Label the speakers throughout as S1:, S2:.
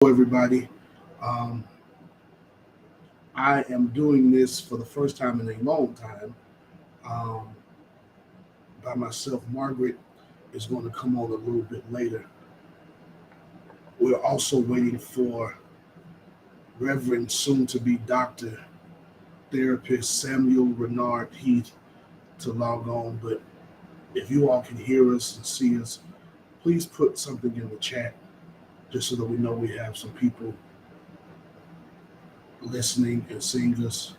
S1: Hello, everybody. Um, I am doing this for the first time in a long time um, by myself. Margaret is going to come on a little bit later. We're also waiting for Reverend, soon to be Dr. Therapist Samuel Renard Heath to log on. But if you all can hear us and see us, please put something in the chat just so that we know we have some people listening and seeing us.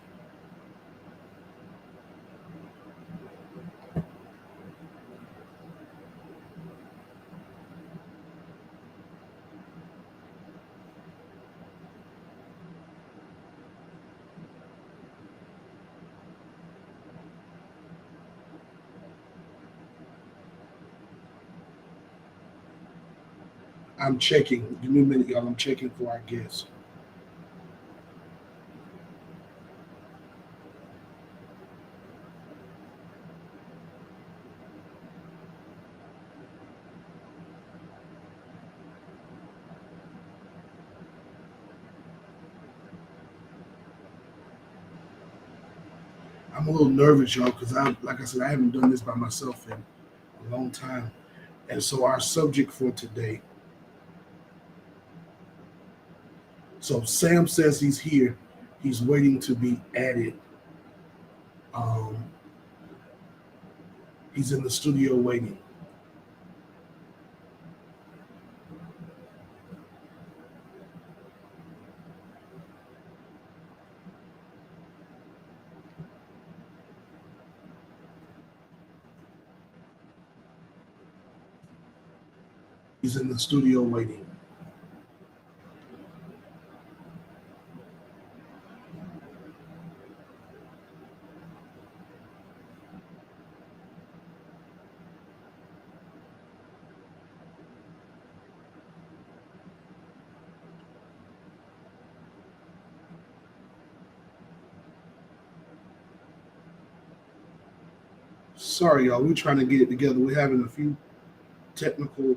S1: I'm checking. Give me a minute, y'all. I'm checking for our guests. I'm a little nervous, y'all, because like I said, I haven't done this by myself in a long time. And so our subject for today. So Sam says he's here. He's waiting to be added. Um, he's in the studio waiting. He's in the studio waiting. Sorry, y'all. We're trying to get it together. We're having a few technical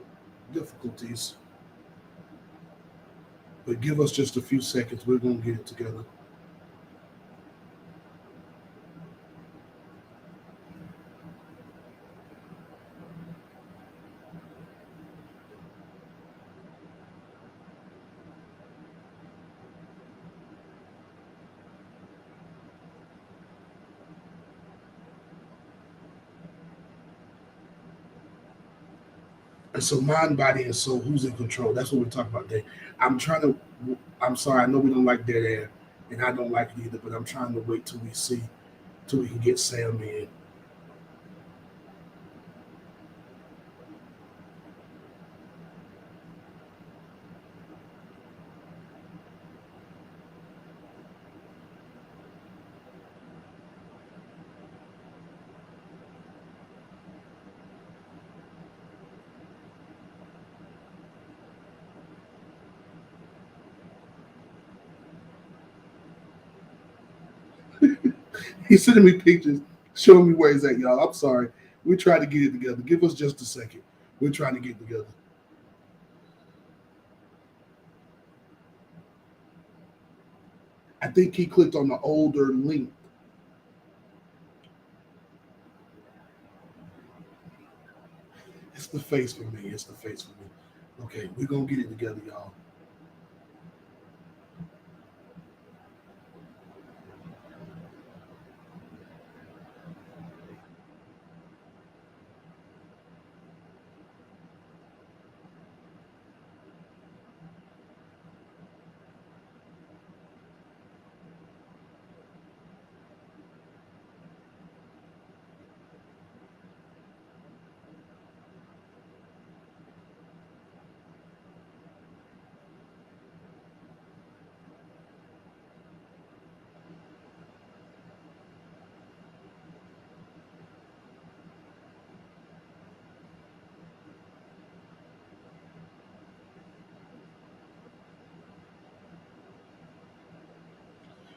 S1: difficulties, but give us just a few seconds. We're going to get it together. And so mind, body, and soul, who's in control? That's what we're talking about today. I'm trying to, I'm sorry, I know we don't like dead air, and I don't like it either, but I'm trying to wait till we see, till we can get Sam in. He's sending me pictures, showing me where he's at, y'all. I'm sorry. We're trying to get it together. Give us just a second. We're trying to get it together. I think he clicked on the older link. It's the face for me. It's the face for me. Okay, we're gonna get it together, y'all.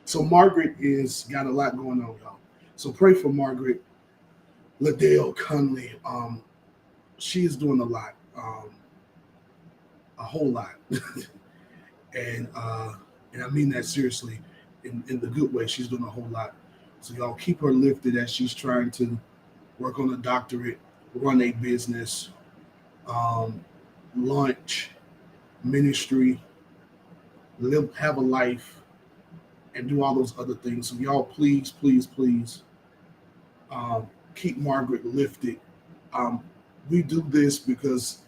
S1: So Margaret is got a lot going on, y'all. So pray for Margaret Liddell Conley. She is doing a lot, a whole lot. and I mean that seriously, in the good way. She's doing a whole lot. So y'all keep her lifted as she's trying to work on a doctorate, run a business, um, launch ministry, live, have a life, and do all those other things. So y'all, please, please, please, um, keep Margaret lifted. Um, we do this because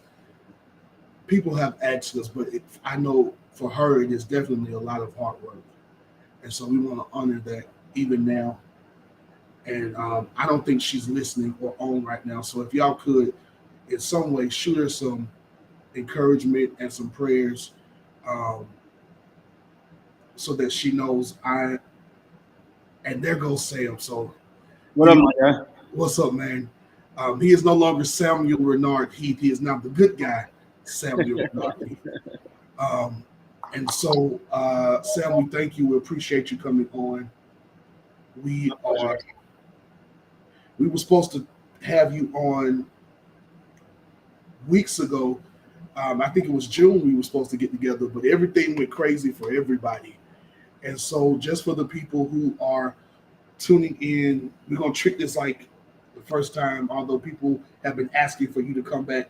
S1: people have asked us, but I know for her it is definitely a lot of hard work, and so we want to honor that even now. And I don't think she's listening or on right now. So if y'all could, in some way, shoot her some encouragement and some prayers, um, so that she knows I. And there goes Sam. So
S2: What
S1: he,
S2: up, my guy?
S1: what's up, man? He is no longer Samuel Renard Heath. He is now the good guy, Samuel Renard Heath. Um, and so, Sam, we thank you. We appreciate you coming on. We
S2: My pleasure.
S1: are. We were supposed to have you on weeks ago. I think it was June we were supposed to get together, but everything went crazy for everybody. And so, just for the people who are tuning in, we're gonna treat this like the first time. Although people have been asking for you to come back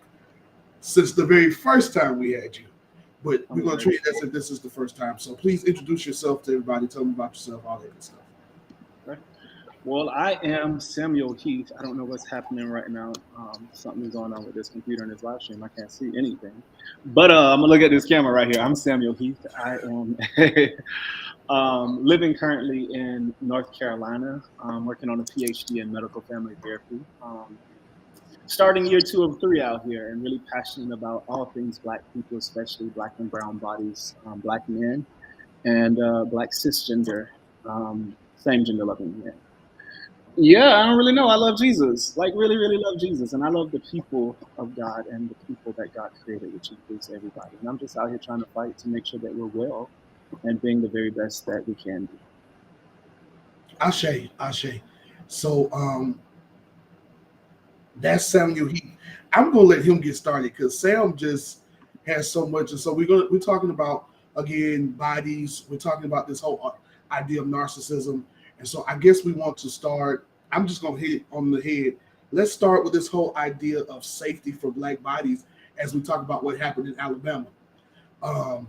S1: since the very first time we had you, but we're
S2: I'm
S1: gonna
S2: ready.
S1: treat it as if this is the first time. So please introduce yourself to everybody. Tell them about yourself, all that good stuff.
S2: Okay. Well, I am Samuel Heath. I don't know what's happening right now. Something's going on with this computer and this live stream. I can't see anything. But I'm gonna look at this camera right here. I'm Samuel Heath. I am living currently in North Carolina. Working on a PhD in medical family therapy. Starting year 2 of 3 out here, and really passionate about all things Black people, especially Black and brown bodies, Black men, and Black cisgender, same gender loving men. Yeah, I don't really know. I love Jesus, like really, really love Jesus, and I love the people of God and the people that God created, which includes everybody. And I'm just out here trying to fight to make sure that we're well and being the very best that we can be.
S1: Ashe, Ashe. So that's Samuel Heath. I'm gonna let him get started because Sam just has so much, and so we're talking about again bodies. We're talking about this whole idea of narcissism, and so I guess we want to start. I'm just gonna hit it on the head. Let's start with this whole idea of safety for Black bodies as we talk about what happened in Alabama. Um,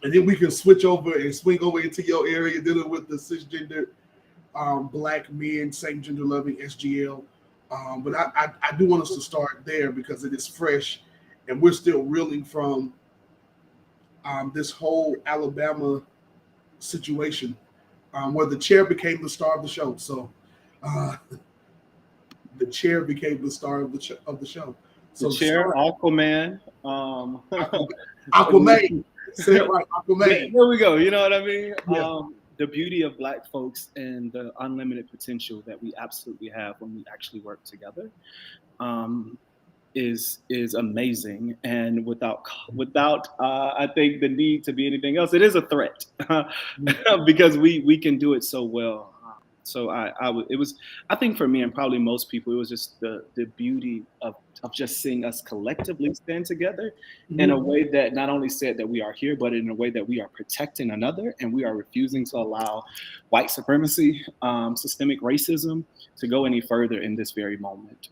S1: and then we can switch over and swing over into your area dealing with the cisgender Black men, same gender loving SGL. But I do want us to start there because it is fresh and we're still reeling from this whole Alabama situation where the chair became the star of the show. So uh, the chair became the star of the show.
S2: The
S1: So
S2: chair,
S1: start
S2: Aquaman.
S1: Aquaman. Say it right, Aquaman.
S2: There we go. You know what I mean?
S1: Yeah.
S2: The beauty of Black folks and the unlimited potential that we absolutely have when we actually work together. Um, is amazing, and without I think the need to be anything else, it is a threat because we can do it so well. So it was, I think for me and probably most people, it was just the beauty of just seeing us collectively stand together in a
S1: Mhm.
S2: way that not only said that we are here, but in a way that we are protecting another and we are refusing to allow white supremacy, systemic racism to go any further in this very moment,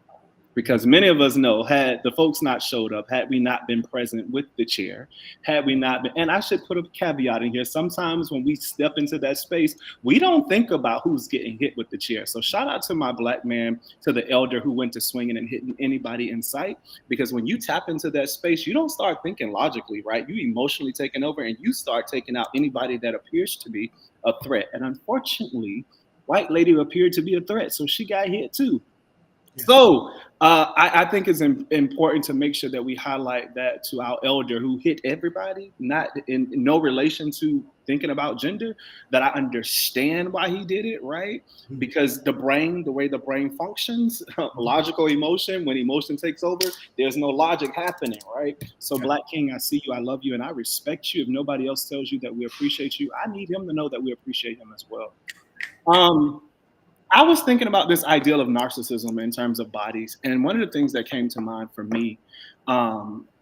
S2: because many of us know, had the folks not showed up, had we not been present with the chair, had we not been, and I should put a caveat in here, sometimes when we step into that space, we don't think about who's getting hit with the chair. So shout out to my Black man, to the elder who went to swinging and hitting anybody in sight, because when you tap into that space, you don't start thinking logically, right? You emotionally taking over and you start taking out anybody that appears to be a threat. And unfortunately, white lady appeared to be a threat, so she got hit too.
S1: Yeah.
S2: So I think it's important to make sure that we highlight that to our elder who hit everybody, not in no relation to thinking about gender, that I understand why he did it, right?
S1: Mhm.
S2: Because the brain, the way the brain functions, logical emotion, when emotion takes over, there's no logic happening, right? So,
S1: Yeah.
S2: Black King, I see you, I love you, and I respect you. If nobody else tells you that we appreciate you, I need him to know that we appreciate him as well. Um, I was thinking about this ideal of narcissism in terms of bodies, and one of the things that came to mind for me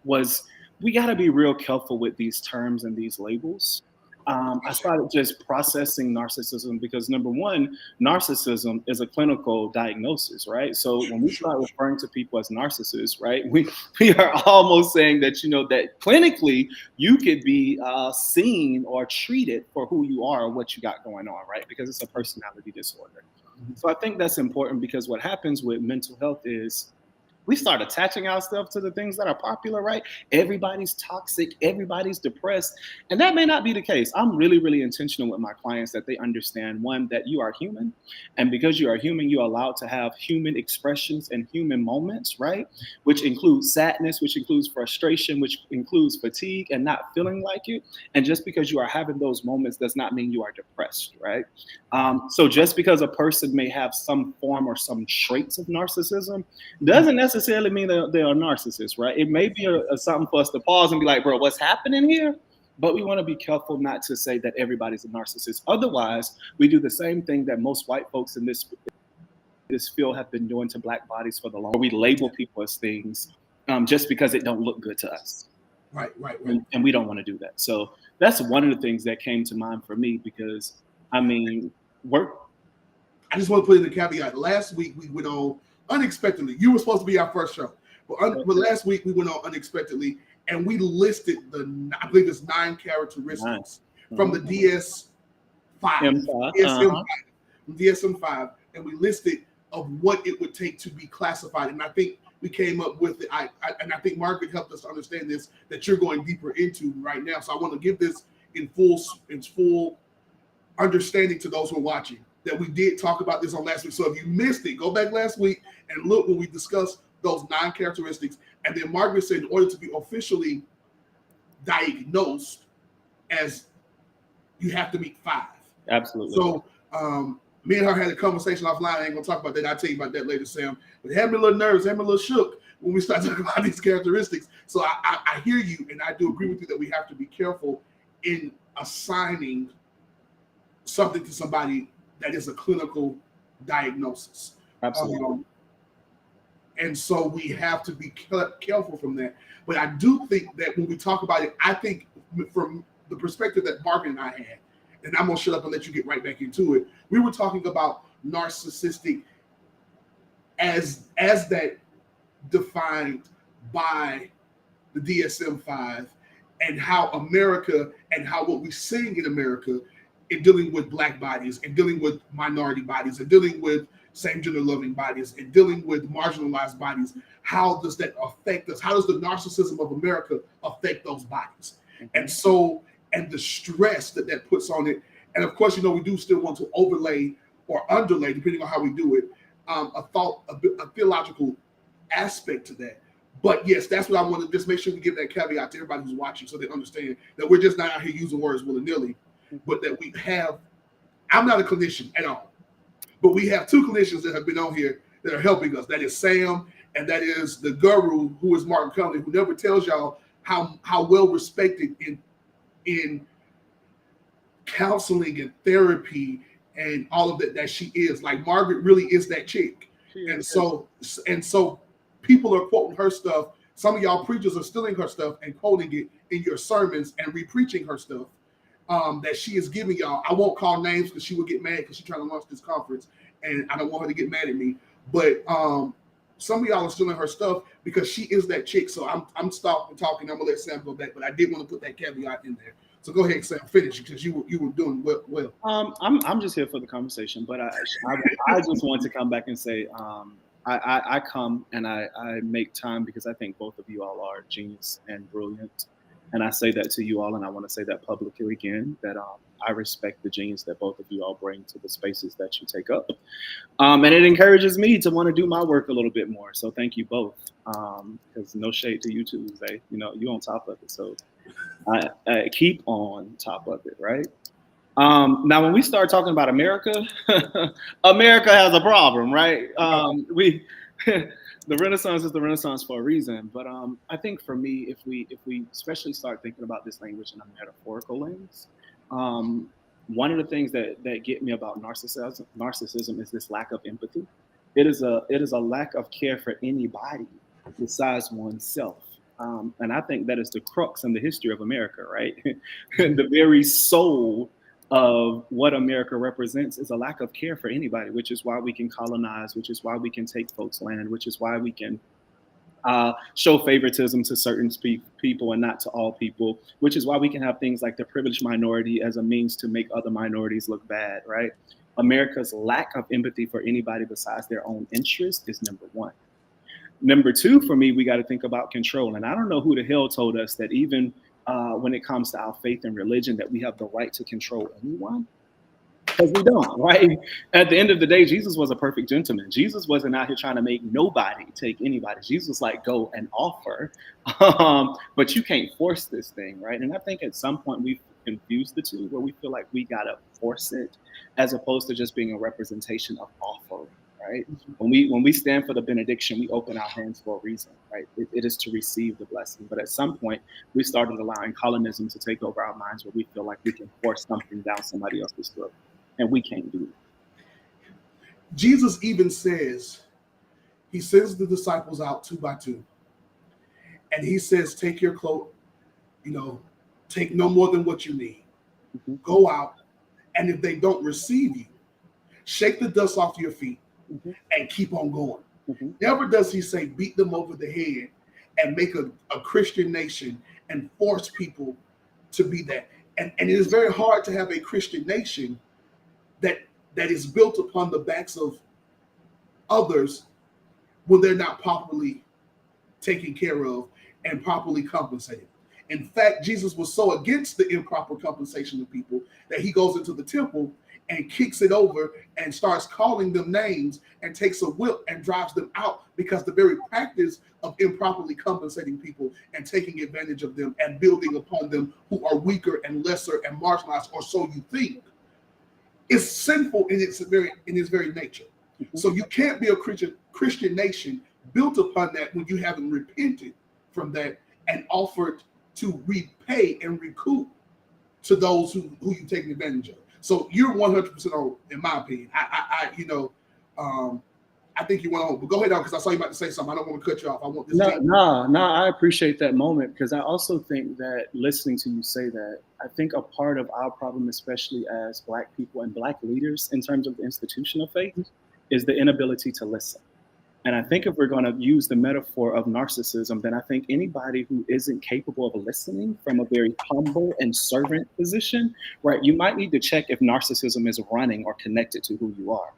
S2: was we got to be real careful with these terms and these labels. I started just processing narcissism because number one, narcissism is a clinical diagnosis, right? So when we
S1: Sure.
S2: start referring to people as narcissists, right, we are almost saying that, that clinically you could be seen or treated for who you are or what you got going on, right? Because it's a personality disorder.
S1: Mhm.
S2: So I think that's important because what happens with mental health is we start attaching ourselves to the things that are popular, right? Everybody's toxic, everybody's depressed. And that may not be the case. I'm really, really intentional with my clients that they understand one, that you are human. And because you are human, you're allowed to have human expressions and human moments, right? Which includes sadness, which includes frustration, which includes fatigue and not feeling like it. And just because you are having those moments does not mean you are depressed, right? So just because a person may have some form or some traits of narcissism, doesn't necessarily mean that they are narcissists, right? It may be a something for us to pause and be like, bro, what's happening here? But we want to be careful not to say that everybody's a narcissist. Otherwise, we do the same thing that most white folks in this field have been doing to black bodies for the long. We label people as things just because it don't look good to us,
S1: Right, right, right.
S2: and we don't want to do that. So that's one of the things that came to mind for me because I mean, work.
S1: I just want to put in the caveat. Last week we went on unexpectedly. You were supposed to be our first show, but last week we went on unexpectedly, and we listed I believe it's 9 characteristics from the DS5,
S2: M5,
S1: DSM-5, and we listed of what it would take to be classified. And I think we came up with it. And I think Margaret helped us to understand this that you're going deeper into right now. So I want to give this in full understanding to those who are watching that we did talk about this on last week. So if you missed it, go back last week and look when we discussed those 9 characteristics. And then Margaret said, in order to be officially diagnosed, as you have to meet 5.
S2: absolutely.
S1: So me and her had a conversation offline. I ain't gonna talk about that. I'll tell you about that later, Sam. But it had me a little nervous, had me a little shook when we started talking about these characteristics. So I hear you, and I do agree with you that we have to be careful in assigning something to somebody that is a clinical diagnosis.
S2: Absolutely.
S1: And so we have to be careful from that. But I do think that when we talk about it, I think from the perspective that Margaret and I had, and I'm gonna shut up and let you get right back into it. We were talking about narcissistic as that defined by the DSM-5, and how America and how what we're seeing in America in dealing with black bodies and dealing with minority bodies and dealing with same gender loving bodies and dealing with marginalized bodies, how does that affect us? How does the narcissism of America affect those bodies? And so, and the stress that that puts on it. And of course, we do still want to overlay or underlay, depending on how we do it, a theological aspect to that. But yes, that's what I want to just make sure we give that caveat to everybody who's watching so they understand that we're just not out here using words willy-nilly, but that we have, I'm not a clinician at all, but we have 2 clinicians that have been on here that are helping us. That is Sam, and that is the guru, who is Martin Conley, who never tells y'all how well respected in counseling and therapy and all of that she is. Like, Margaret really is that chick. And so people are quoting her stuff. Some of y'all preachers are stealing her stuff and quoting it in your sermons and repreaching her stuff that she is giving y'all. I won't call names because she will get mad because she's trying to launch this conference, and I don't want her to get mad at me. But some of y'all are stealing her stuff because she is that chick. So I'm stopping talking. I'm gonna let Sam go back, but I did want to put that caveat in there. So go ahead, Sam, finish because you were doing well.
S2: I'm just here for the conversation, but I just want to come back and say I come and I make time because I think both of you all are genius and brilliant, and I say that to you all, and I want to say that publicly again that I respect the genius that both of you all bring to the spaces that you take up, and it encourages me to want to do my work a little bit more. So thank you both, because no shade to you too, Zay. You on top of it, so I keep on top of it, right? Now, when we start talking about America, America has a problem, right? We the Renaissance is the Renaissance for a reason, but I think for me, if we especially start thinking about this language in a metaphorical lens, one of the things that get me about narcissism is this lack of empathy. It is a lack of care for anybody besides oneself. And I think that is the crux in the history of America, right? The very soul of what America represents is a lack of care for anybody, which is why we can colonize, which is why we can take folks' land, which is why we can show favoritism to certain people and not to all people, which is why we can have things like the privileged minority as a means to make other minorities look bad, right? America's lack of empathy for anybody besides their own interest is number one. Number two, for me, we got to think about control. And I don't know who the hell told us that even when it comes to our faith and religion, that we have the right to control anyone. Because we don't, right? At the end of the day, Jesus was a perfect gentleman. Jesus wasn't out here trying to make nobody take anybody. Jesus was like, go and offer. But you can't force this thing, right? And I think at some point we've confused the two, where we feel like we got to force it as opposed to just being a representation of offering, right? When we stand for the benediction, we open our hands for a reason, right? It is to receive the blessing. But at some point, we started allowing colonism to take over our minds, where we feel like we can force something down somebody else's throat. And we can't do it.
S1: Jesus even says, he sends the disciples out 2 by 2. And he says, take your cloak, take no more than what you need.
S2: Mm-hmm.
S1: Go out. And if they don't receive you, shake the dust off your feet and keep on going. Never does he say beat them over the head and make a Christian nation and force people to be that. And it is very hard to have a Christian nation that is built upon the backs of others when they're not properly taken care of and properly compensated. In fact, Jesus was so against the improper compensation of people that he goes into the temple and kicks it over and starts calling them names and takes a whip and drives them out, because the very practice of improperly compensating people and taking advantage of them and building upon them who are weaker and lesser and marginalized, or so you think, is sinful in its very nature. So you can't be a Christian nation built upon that when you haven't repented from that and offered to repay and recoup to those who you've taken advantage of. So you're 100% on, in my opinion. I think you went on, but go ahead on, because I saw you about to say something. I don't want to cut you off. I want this.
S2: No, I appreciate that moment, because I also think that listening to you say that, I think a part of our problem, especially as Black people and Black leaders in terms of the institution of faith, is the inability to listen. And I think if we're going to use the metaphor of narcissism, then I think anybody who isn't capable of listening from a very humble and servant position, right, you might need to check if narcissism is running or connected to who you are.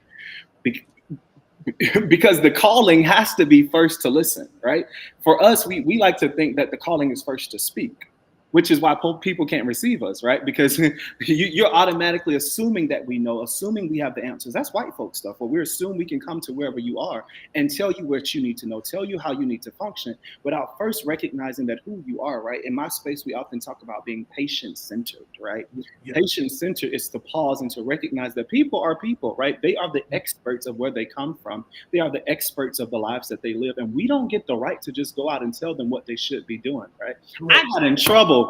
S2: Because the calling has to be first to listen, right? For us, we like to think that the calling is first to speak, which is why people can't receive us, right? Because you're automatically assuming that we know, assuming we have the answers. That's white folk stuff, where we assume we can come to wherever you are and tell you what you need to know, tell you how you need to function, without first recognizing that who you are, right? In my space, we often talk about being patient-centered, right? Yeah. Patient-centered is to pause and to recognize that people are people, right? They are the experts of where they come from. They are the experts of the lives that they live. And we don't get the right to just go out and tell them what they should be doing, right? I got in trouble.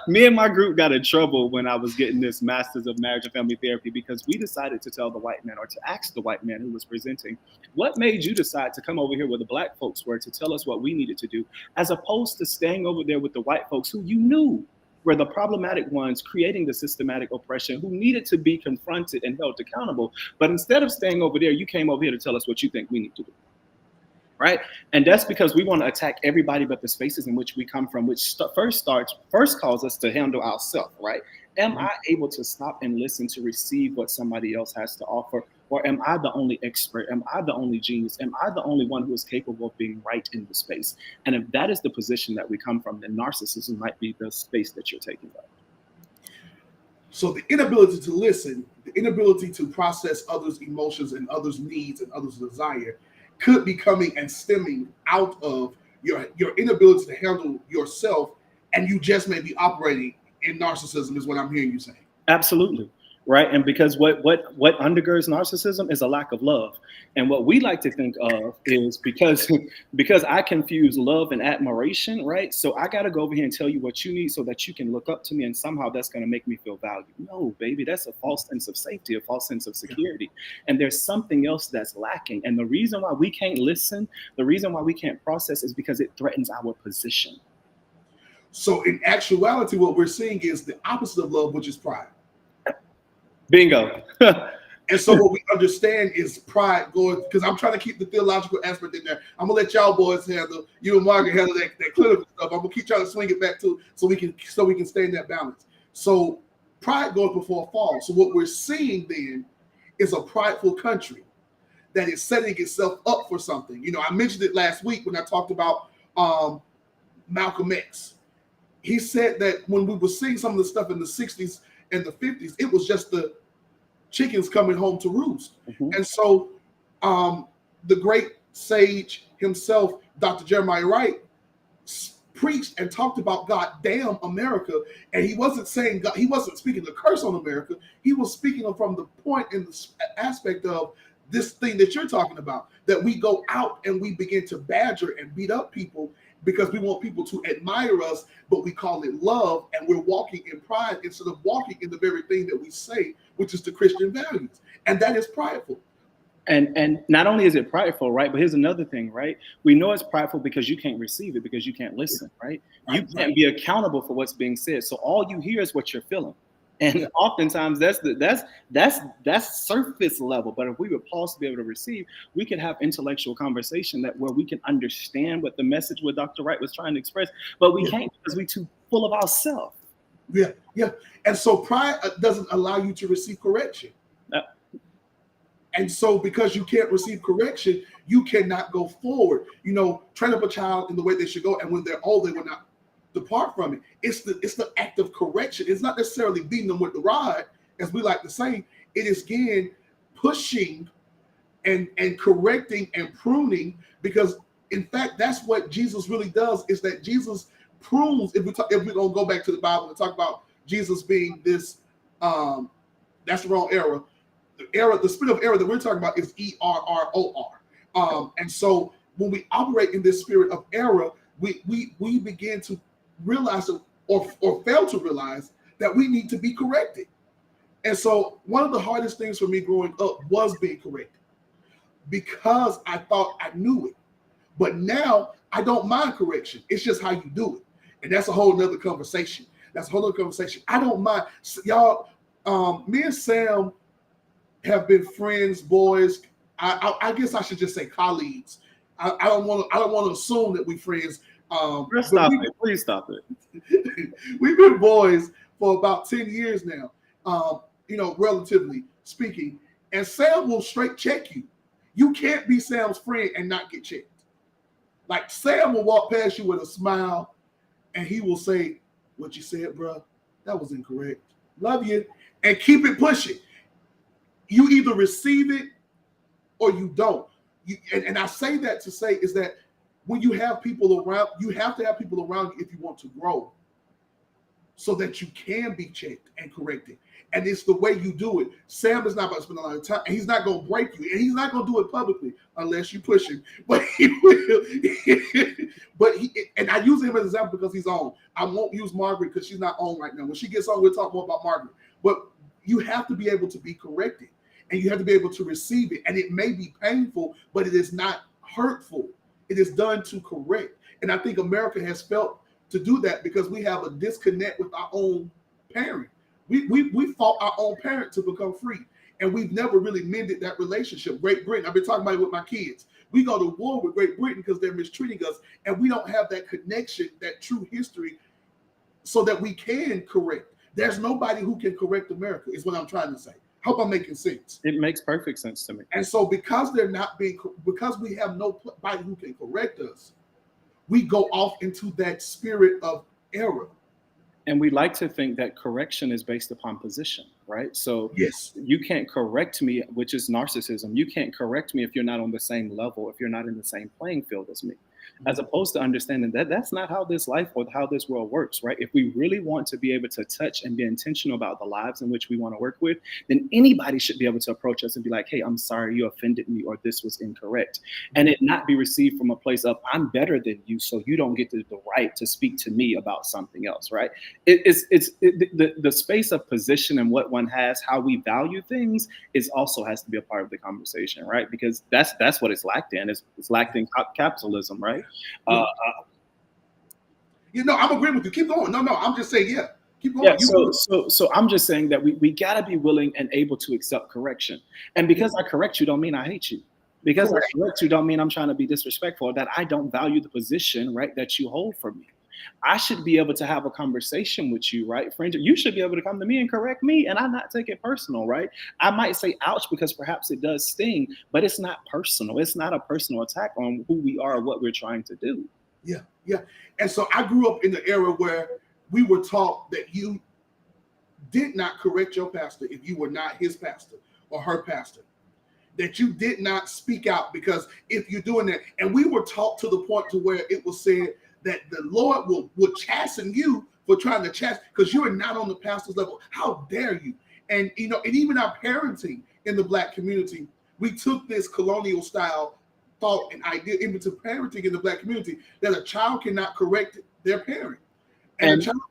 S2: Me and my group got in trouble when I was getting this Masters of Marriage and Family Therapy, because we decided to tell the white man, or to ask the white man who was presenting, what made you decide to come over here where the Black folks were to tell us what we needed to do, as opposed to staying over there with the white folks who you knew were the problematic ones creating the systematic oppression, who needed to be confronted and held accountable. But instead of staying over there, you came over here to tell us what you think we need to do. Right? And that's because we want to attack everybody but the spaces in which we come from, which first calls us to handle ourselves, right? Am I able to stop and listen to receive what somebody else has to offer? Or am I the only expert? Am I the only genius? Am I the only one who is capable of being right in the space? And if that is the position that we come from, then narcissism might be the space that you're taking up.
S1: So the inability to listen, the inability to process others' emotions and others' needs and others' desire could be coming and stemming out of your inability to handle yourself, and you just may be operating in narcissism, is what I'm hearing you say.
S2: Absolutely. right? And because what undergirds narcissism is a lack of love. And what we like to think of is because because I confuse love and admiration, right? So I got to go over here and tell you what you need so that you can look up to me, and somehow that's going to make me feel valued. No, baby, that's a false sense of safety, a false sense of
S1: Yeah.
S2: security. And there's something else that's lacking. And the reason why we can't listen, the reason why we can't process is because it threatens our position.
S1: So in actuality, what we're seeing is the opposite of love, which is pride.
S2: Bingo.
S1: And so what we understand is pride going, because I'm trying to keep the theological aspect in there. I'm gonna let y'all boys handle, you and Margaret handle that clinical stuff. I'm gonna keep trying to swing it back to so we can stay in that balance. So pride goes before a fall. So what we're seeing then is a prideful country that is setting itself up for something. You know, I mentioned it last week when I talked about Malcolm X. He said that when we were seeing some of the stuff in the 60s and the 50s, it was just the chickens coming home to roost.
S2: Mhm.
S1: And so the great sage himself, Dr. Jeremiah Wright, preached and talked about God damn America. And he wasn't saying God, he wasn't speaking a curse on America. He was speaking from the point and the aspect of this thing that you're talking about, that we go out and we begin to badger and beat up people because we want people to admire us, but we call it love, and we're walking in pride instead of walking in the very thing that we say, which is the Christian values. And that is prideful.
S2: And not only is it prideful, right? But here's another thing, right? We know it's prideful because you can't receive it, because you can't listen, right? You can't be accountable for what's being said. So all you hear is what you're feeling. And oftentimes that's surface level. But if we would pause to be able to receive, we could have intellectual conversation that where we can understand what the message what Dr. Wright was trying to express, but we can't because we're too full of ourselves.
S1: Yeah, yeah. And so pride doesn't allow you to receive correction. And so because you can't receive correction, you cannot go forward. You know, train up a child in the way they should go, and when they're old, they will not depart from it. It's the act of correction. It's not necessarily beating them with the rod, as we like to say. It is again pushing and correcting and pruning, because in fact that's what Jesus really does, is that Jesus prunes. If we're gonna go back to the Bible and talk about Jesus being this, that's the wrong era. The spirit of error that we're talking about is ERROR. And so when we operate in this spirit of error, we begin to realize or fail to realize that we need to be corrected. And so one of the hardest things for me growing up was being corrected, because I thought I knew it. But now I don't mind correction. It's just how you do it. And that's a whole nother conversation. I don't mind. Y'all, me and Sam have been friends, boys. I guess I should just say colleagues. I don't want to assume that we friends.
S2: Please stop it.
S1: We've been boys for about 10 years now. You know, relatively speaking. And Sam will straight check you. You can't be Sam's friend and not get checked. Like, Sam will walk past you with a smile, and he will say, "What you said, bro, that was incorrect. Love you," and keep it pushing. You either receive it or you don't. And I say that to say is that when you have people around, you have to have people around you if you want to grow, so that you can be checked and corrected. And it's the way you do it. Sam is not about to spend a lot of time, and he's not going to break you, and he's not going to do it publicly unless you push him. But he will. And I use him as an example because he's on. I won't use Margaret because she's not on right now. When she gets on, we'll talk more about Margaret. But you have to be able to be corrected, and you have to be able to receive it. And it may be painful, but it is not hurtful. It is done to correct. And I think America has felt to do that because we have a disconnect with our own parent. We fought our own parent to become free, and we've never really mended that relationship. Great Britain, I've been talking about it with my kids. We go to war with Great Britain because they're mistreating us, and we don't have that connection, that true history, so that we can correct. There's nobody who can correct America, is what I'm trying to say. Hope I'm making sense.
S2: It makes perfect sense to me.
S1: And so because we have nobody who can correct us, we go off into that spirit of error.
S2: And we like to think that correction is based upon position, right? So
S1: yes,
S2: you can't correct me, which is narcissism. You can't correct me if you're not on the same level, if you're not in the same playing field as me. as opposed to understanding that that's not how this life or how this world works, right? If we really want to be able to touch and be intentional about the lives in which we want to work with, then anybody should be able to approach us and be like, hey, I'm sorry you offended me, or this was incorrect. And it not be received from a place of, I'm better than you, so you don't get the right to speak to me about something else, right? The space of position and what one has, how we value things, is also has to be a part of the conversation, right? Because that's what it's lacked in. It's lacked in capitalism, right? Uh,
S1: I'm agreeing with you. Keep going. No, I'm just saying, yeah. Keep
S2: yeah,
S1: going. You
S2: so
S1: good.
S2: so I'm just saying that we gotta be willing and able to accept correction. And because I correct you don't mean I hate you. Because I
S1: Correct.
S2: correct you don't mean I'm trying to be disrespectful, or that I don't value the position, right, that you hold for me. I should be able to have a conversation with you, right? Friend, you should be able to come to me and correct me and I not take it personal, right? I might say ouch because perhaps it does sting, but it's not personal. It's not a personal attack on who we are or what we're trying to do.
S1: Yeah, yeah. And so I grew up in the era where we were taught that you did not correct your pastor if you were not his pastor or her pastor. That you did not speak out, because if you're doing that, and we were taught to the point to where it was said that the Lord will chasten you for trying to chasten, because you are not on the pastor's level. How dare you? And and even our parenting in the Black community, we took this colonial style thought and idea into parenting in the Black community, that a child cannot correct their parent, and a
S2: And
S1: child.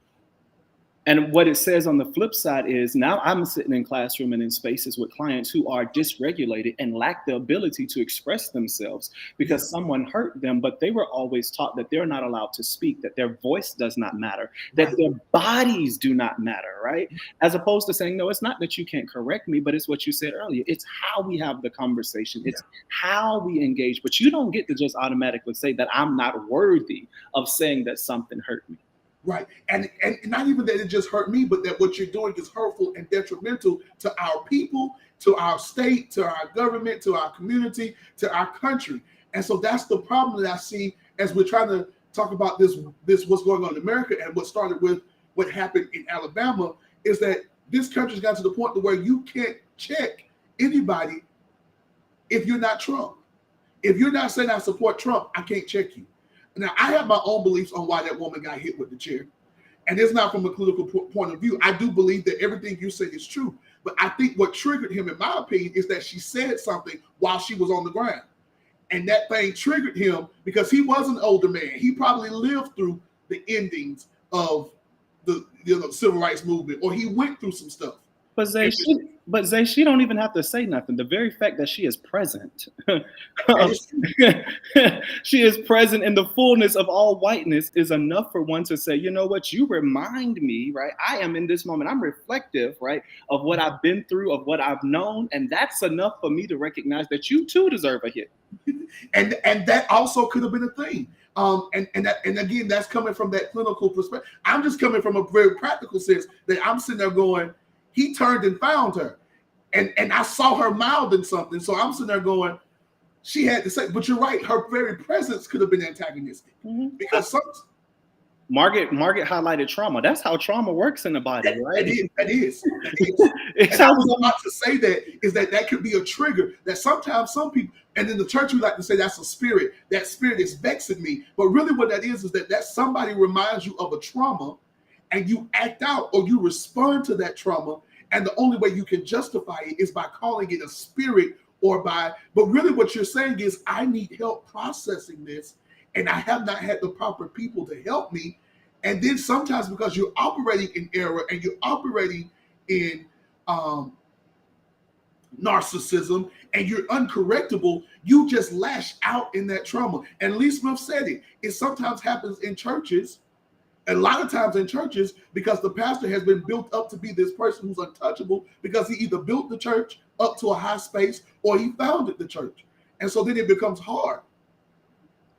S2: And what it says on the flip side is, now I'm sitting in classroom and in spaces with clients who are dysregulated and lack the ability to express themselves
S1: Yeah,
S2: because someone hurt them, but they were always taught that they're not allowed to speak, that their voice does not matter, that
S1: right.
S2: their bodies do not matter, right? As opposed to saying, no, it's not that you can't correct me, but it's what you said earlier. It's how we have the conversation,
S1: Yeah,
S2: it's how we engage. But you don't get to just automatically say that I'm not worthy of saying that something hurt me.
S1: right. And not even that it just hurt me, but that what you're doing is hurtful and detrimental to our people, to our state, to our government, to our community, to our country. And so that's the problem that I see as we're trying to talk about this what's going on in America, and what started with what happened in Alabama, is that this country's got to the point to where you can't check anybody if you're not Trump. If you're not saying I support Trump, I can't check you. Now, I have my own beliefs on why that woman got hit with the chair. And it's not from a political point of view. I do believe that everything you say is true. But I think what triggered him, in my opinion, is that she said something while she was on the ground. And that thing triggered him because he was an older man. He probably lived through the endings of the civil rights movement, or he went through some stuff. And,
S2: But Zay, she don't even have to say nothing. The very fact that she is present,
S1: and it's true.
S2: she is present in the fullness of all whiteness, is enough for one to say, you know what, you remind me, right? I am in this moment, I'm reflective, right, of what I've been through, of what I've known, and that's enough for me to recognize that you too deserve a hit.
S1: And that also could have been a thing. And again, that's coming from that clinical perspective. I'm just coming from a very practical sense, that I'm sitting there going, he turned and found her. And I saw her mouthing something. So I'm sitting there going, she had to say, but you're right, her very presence could have been antagonistic.
S2: Mm-hmm.
S1: Because some
S2: Margaret highlighted trauma. That's how trauma works in the body, right?
S1: that is.
S2: It's
S1: And I
S2: how
S1: was about to say that could be a trigger, that sometimes some people, and in the church we like to say that's a spirit. That spirit is vexing me. But really what that is that somebody reminds you of a trauma, and you act out or you respond to that trauma. And the only way you can justify it is by calling it a spirit, but really what you're saying is, I need help processing this, and I have not had the proper people to help me. And then sometimes, because you're operating in error and you're operating in um, narcissism, and you're uncorrectable, you just lash out in that trauma. And Lee Smith said it sometimes happens in churches, a lot of times in churches, because the pastor has been built up to be this person who's untouchable, because he either built the church up to a high space or he founded the church. And so then it becomes hard.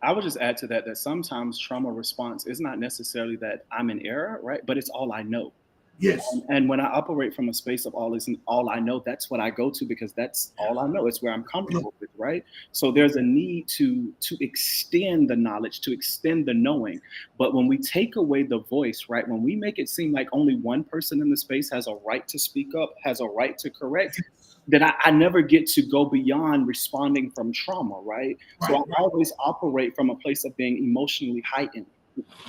S2: I would just add to that sometimes trauma response is not necessarily that I'm in error, right? But it's all I know.
S1: Yes.
S2: And when I operate from a space of all is all I know, that's what I go to because that's all I know. It's where I'm
S1: Yeah.
S2: comfortable with, right? So there's a need to extend the knowledge, to extend the knowing. But when we take away the voice, right? When we make it seem like only one person in the space has a right to speak up, has a right to correct, then I never get to go beyond responding from trauma, right? So I
S1: Right. Right.
S2: always operate from a place of being emotionally heightened,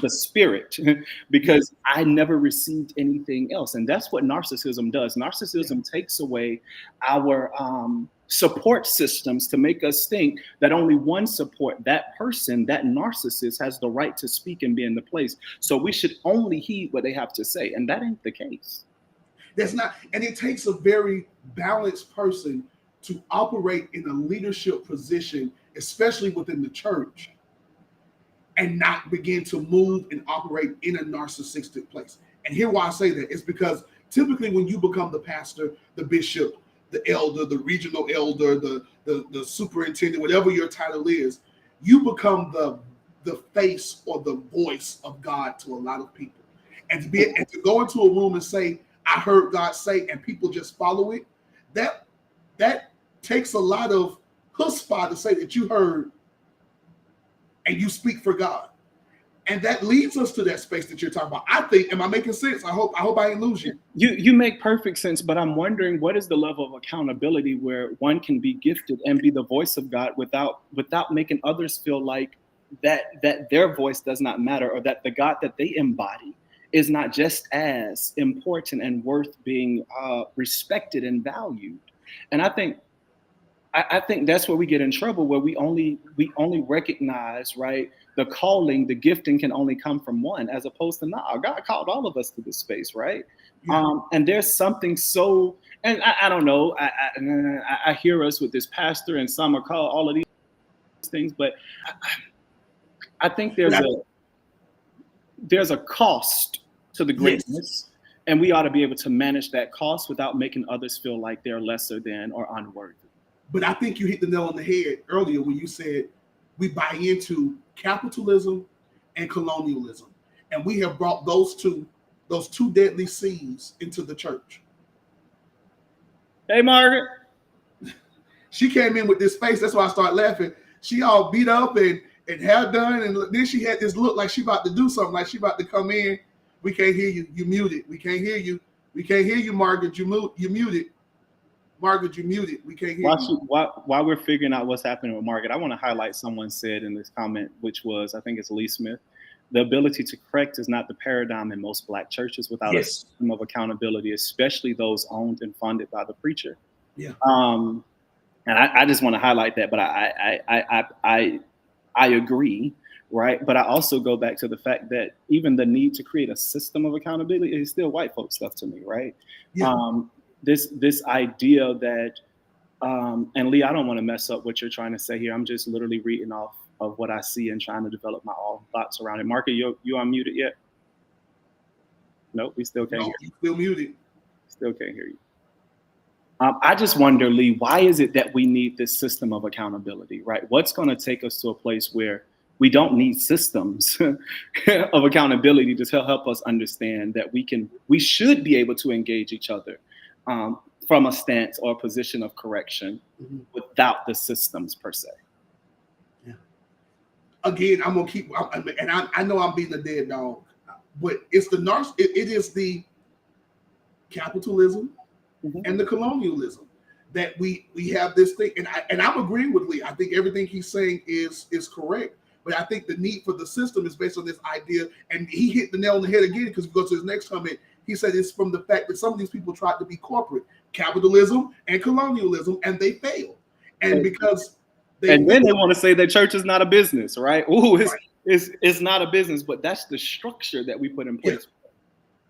S2: the spirit,
S1: Yeah.
S2: because I never received anything else. And that's what narcissism does.
S1: Yeah.
S2: Narcissism takes away our support systems to make us think that only one support, that person, that narcissist has the right to speak and be in the place. So we should only heed what they have to say. And that ain't the case.
S1: That's not, and it takes a very balanced person to operate in a leadership position, especially within the church, and not begin to move and operate in a narcissistic place. And here why I say that is because typically when you become the pastor, the bishop, the elder, the regional elder, the superintendent, whatever your title is, you become the face or the voice of God to a lot of people. And to go into a room and say, I heard God say, and people just follow it, that that takes a lot of chutzpah to say that you heard and you speak for God. And that leads us to that space that you're talking about. I think, am I making sense? I hope I didn't lose you.
S2: You make perfect sense, but I'm wondering what is the level of accountability where one can be gifted and be the voice of God without making others feel like that their voice does not matter, or that the God that they embody is not just as important and worth being respected and valued. And I think that's where we get in trouble, where we only recognize, right, the calling, the gifting can only come from one, as opposed to, nah, God called all of us to this space, right?
S1: Yeah.
S2: And there's something so, and I don't know, I hear us with this pastor and summer call, all of these things, but I think
S1: But
S2: there's a cost to the
S1: yes,
S2: greatness, and we ought to be able to manage that cost without making others feel like they're lesser than or unworthy.
S1: but I think you hit the nail on the head earlier when you said we buy into capitalism and colonialism. And we have brought those two deadly C's into the church.
S2: Hey, Margaret.
S1: She came in with this face, that's why I started laughing. She all beat up and hair done, and then she had this look like she about to do something, like she about to come in. We can't hear you. You muted. We can't hear you. We can't hear you, Margaret. You muted. Margaret, you muted. We can't hear you.
S2: While we're figuring out what's happening with Margaret, I want to highlight someone said in this comment, which was, I think it's Lee Smith, the ability to correct is not the paradigm in most Black churches without a
S1: Yes.
S2: system of accountability, especially those owned and funded by the preacher.
S1: Yeah.
S2: And I just want to highlight that, but I agree, right? But I also go back to the fact that even the need to create a system of accountability is still white folk stuff to me, right?
S1: Yeah.
S2: This idea that and Lee, I don't want to mess up what you're trying to say here. I'm just literally reading off of what I see and trying to develop my own thoughts around it. Marky, you unmuted yet? Nope, we still can't
S1: No,
S2: hear
S1: you
S2: you.
S1: still muted.
S2: Still can't hear you. I just wonder, Lee, why is it that we need this system of accountability, right? What's going to take us to a place where we don't need systems of accountability to help us understand that we should be able to engage each other from a stance or a position of correction
S1: Mhm.
S2: without the systems per se.
S1: Yeah. Again, I'm gonna keep, and I know I'm being a dead dog, but it's the it is the capitalism
S2: Mhm.
S1: and the colonialism that we have this thing, and I'm agreeing with Lee. I think everything he's saying is correct, but I think the need for the system is based on this idea, and he hit the nail on the head again because we go to his next comment. He said it's from the fact that some of these people tried to be corporate, capitalism and colonialism, and they failed, and because they
S2: And then they
S1: failed,
S2: want to say that church is not a business, right? Ooh,
S1: right?
S2: it's not a business, but that's the structure that we put in
S1: Yeah,
S2: place.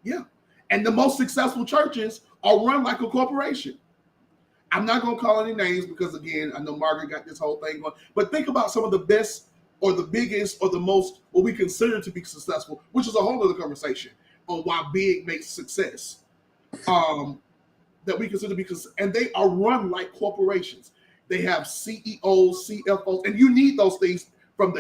S1: yeah. And the most successful churches are run like a corporation. I'm not going to call any names because, again, I know Margaret got this whole thing going. But think about some of the best or the biggest or the most what we consider to be successful, which is a whole other conversation on why big makes success. That we consider because, and they are run like corporations. They have CEOs, CFOs, and you need those things from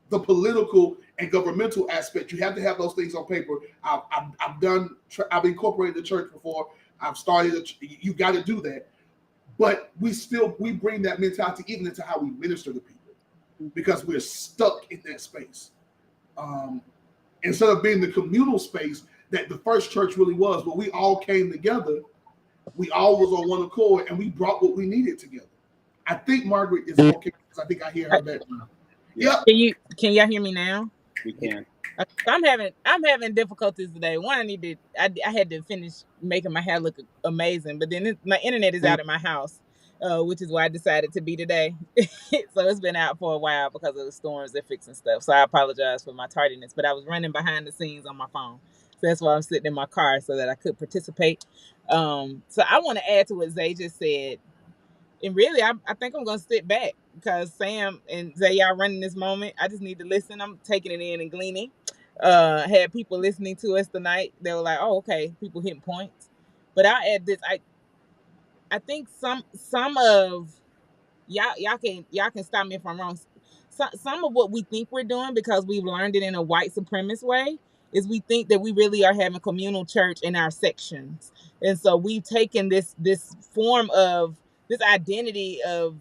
S1: the political and governmental aspect. You have to have those things on paper. I've incorporated the church before. I've started. You got to do that, but we bring that mentality even into how we minister to people because we're stuck in that space. Um, Instead of being the communal space that the first church really was, where we all came together, we all was on one accord, and we brought what we needed together. I think Margaret is okay because I think I hear her back now.
S2: Yeah,
S1: Yep.
S3: Can y'all hear me now?
S2: we can.
S3: So I'm having difficulties today. One, I had to finish making my hair look amazing, but then my internet is out at my house, which is why I decided to be today. So it's been out for a while because of the storms they're fixing stuff. So I apologize for my tardiness, but I was running behind the scenes on my phone, so that's why I'm sitting in my car so that I could participate. So I want to add to what Zay just said. And really, I think I'm gonna sit back because Sam and Zay y'all running this moment. I just need to listen. I'm taking it in and gleaning. Had people listening to us tonight. They were like, "Oh, okay." People hitting points, but I'll add this. I think some of y'all can stop me if I'm wrong. Some of what we think we're doing because we've learned it in a white supremacist way is we think that we really are having communal church in our sections, and so we've taken this form of this identity of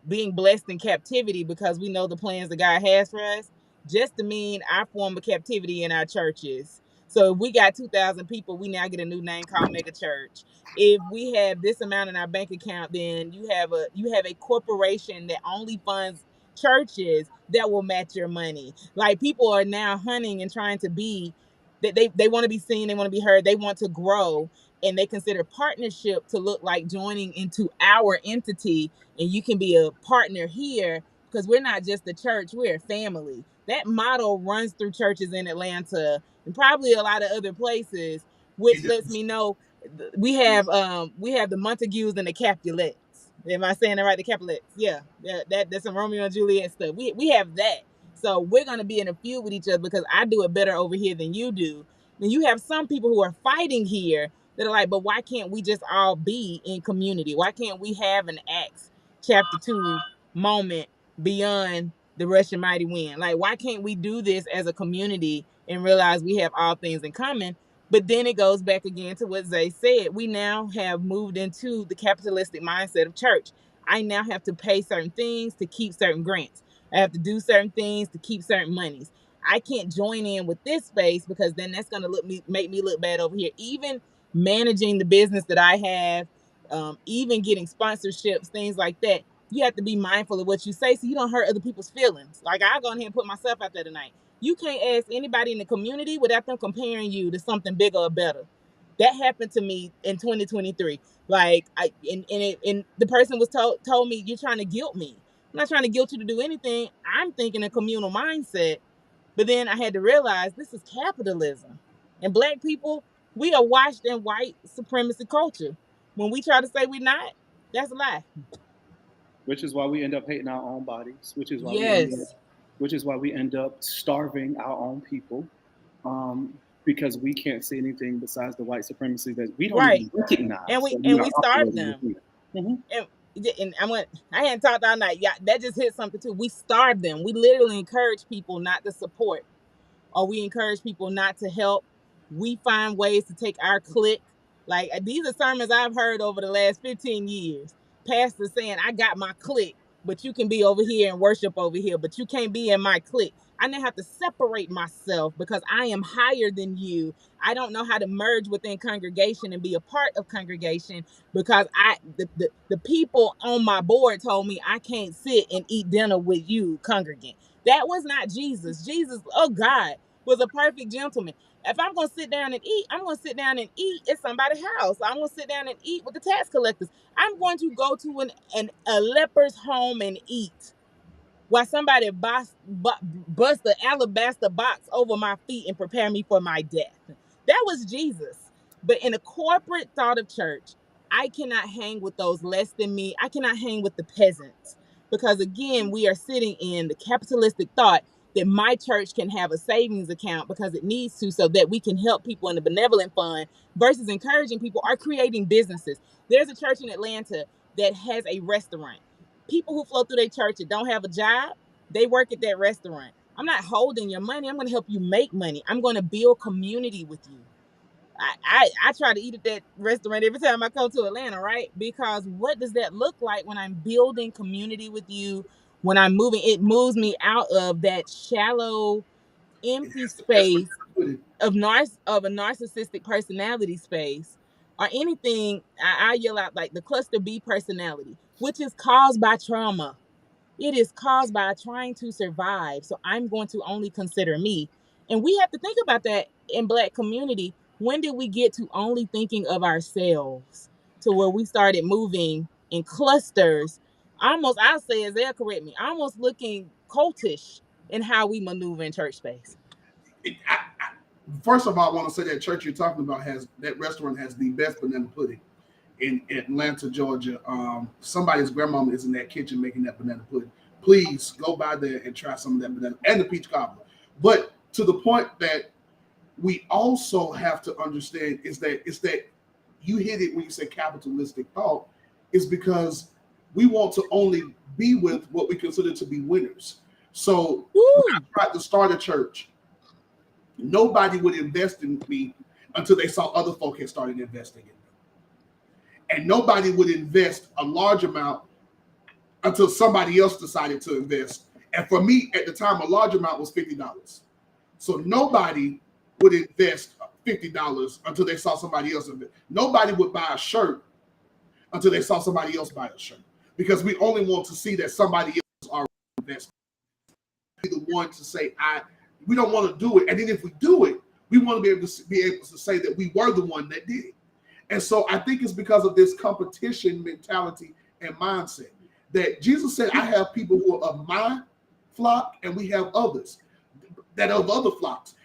S3: being blessed in captivity because we know the plans that God has for us, just to mean our form of captivity in our churches. So if we got 2,000 people, we now get a new name called mega church. If we have this amount in our bank account, then you have a corporation that only funds churches that will match your money. Like people are now hunting and trying to be that they want to be seen, they want to be heard, they want to grow, and they consider partnership to look like joining into our entity, and you can be a partner here because we're not just a church, we're a family. That model runs through churches in Atlanta and probably a lot of other places, which lets me know we have the Montagues and the Capulets. Am I saying that right? The Capulets. Yeah. That's some Romeo and Juliet stuff. We have that. So we're gonna be in a feud with each other because I do it better over here than you do. And you have some people who are fighting here that are like, but why can't we just all be in community? Why can't we have an Acts chapter 2 moment beyond the Russian mighty wind? Like, why can't we do this as a community and realize we have all things in common? But then it goes back again to what Zay said. We now have moved into the capitalistic mindset of church. I now have to pay certain things to keep certain grants. I have to do certain things to keep certain monies. I can't join in with this space because then that's going to make me look bad over here. Even managing the business that I have, even getting sponsorships, things like that. You have to be mindful of what you say so you don't hurt other people's feelings. Like I go ahead and put myself out there tonight. You can't ask anybody in the community without them comparing you to something bigger or better. That happened to me in 2023. Like and the person was told me, you're trying to guilt me. I'm not trying to guilt you to do anything. I'm thinking a communal mindset. But then I had to realize this is capitalism. And black people, we are washed in white supremacy culture. When we try to say we're not, that's a lie.
S2: Which is why we end up hating our own bodies.
S3: Yes.
S2: Which is why we end up starving our own people, because we can't see anything besides the white supremacy that we don't
S3: Right.
S2: even recognize
S3: And we
S2: that we
S3: and
S2: are
S3: we starve
S2: operating
S3: them.
S2: within. Mm-hmm.
S3: And I hadn't talked all night. Yeah, that just hit something too. We starve them. We literally encourage people not to support, or we encourage people not to help. We find ways to take our clique. Like these are sermons I've heard over the last 15 years. Pastors saying, I got my clique, but you can be over here and worship over here, but you can't be in my clique. I now have to separate myself because I am higher than you. I don't know how to merge within congregation and be a part of congregation because the people on my board told me I can't sit and eat dinner with you, congregant. That was not Jesus. Jesus, oh God, was a perfect gentleman. If I'm gonna sit down and eat, I'm gonna sit down and eat at somebody's house. I'm gonna sit down and eat with the tax collectors. I'm going to go to a leper's home and eat while somebody bust the alabaster box over my feet and prepare me for my death. That was Jesus. But in a corporate thought of church, I cannot hang with those less than me. I cannot hang with the peasants because, again, we are sitting in the capitalistic thought that my church can have a savings account because it needs to so that we can help people in the benevolent fund versus encouraging people or creating businesses. There's a church in Atlanta that has a restaurant. People who flow through their church that don't have a job, they work at that restaurant. I'm not holding your money. I'm going to help you make money. I'm going to build community with you. I try to eat at that restaurant every time I come to Atlanta, right? Because what does that look like when I'm building community with you? When I'm moving, it moves me out of that shallow,
S1: And
S3: empty
S1: that's the best way
S3: space
S1: to put it.
S3: of a narcissistic personality space, or anything. I yell out like the cluster B personality, which is caused by trauma. It is caused by trying to survive. So I'm going to only consider me. And we have to think about that in Black community. When did we get to only thinking of ourselves to where we started moving in clusters? Almost, I'll say, as they'll correct me, almost looking cultish in how we maneuver in church space.
S1: First of all, I want to say that church you're talking about has that restaurant has the best banana pudding in Atlanta, Georgia. Somebody's grandmama is in that kitchen making that banana pudding. Please go by there and try some of that banana and the peach cobbler. But to the point that we also have to understand is that you hit it when you say capitalistic thought is because we want to only be with what we consider to be winners. So when I
S3: Woo!
S1: tried to start a church, nobody would invest in me until they saw other folk had started investing in me. And nobody would invest a large amount until somebody else decided to invest. And for me, at the time, a large amount was $50. So nobody would invest $50 until they saw somebody else invest. Nobody would buy a shirt until they saw somebody else buy a shirt. Because we only want to see that somebody else already invested. Be the one to say, we don't want to do it. And then if we do it, we want to be able to say that we were the one that did it. And so I think it's because of this competition mentality and mindset that Jesus said, I have people who are of my flock and we have others that are of other flocks.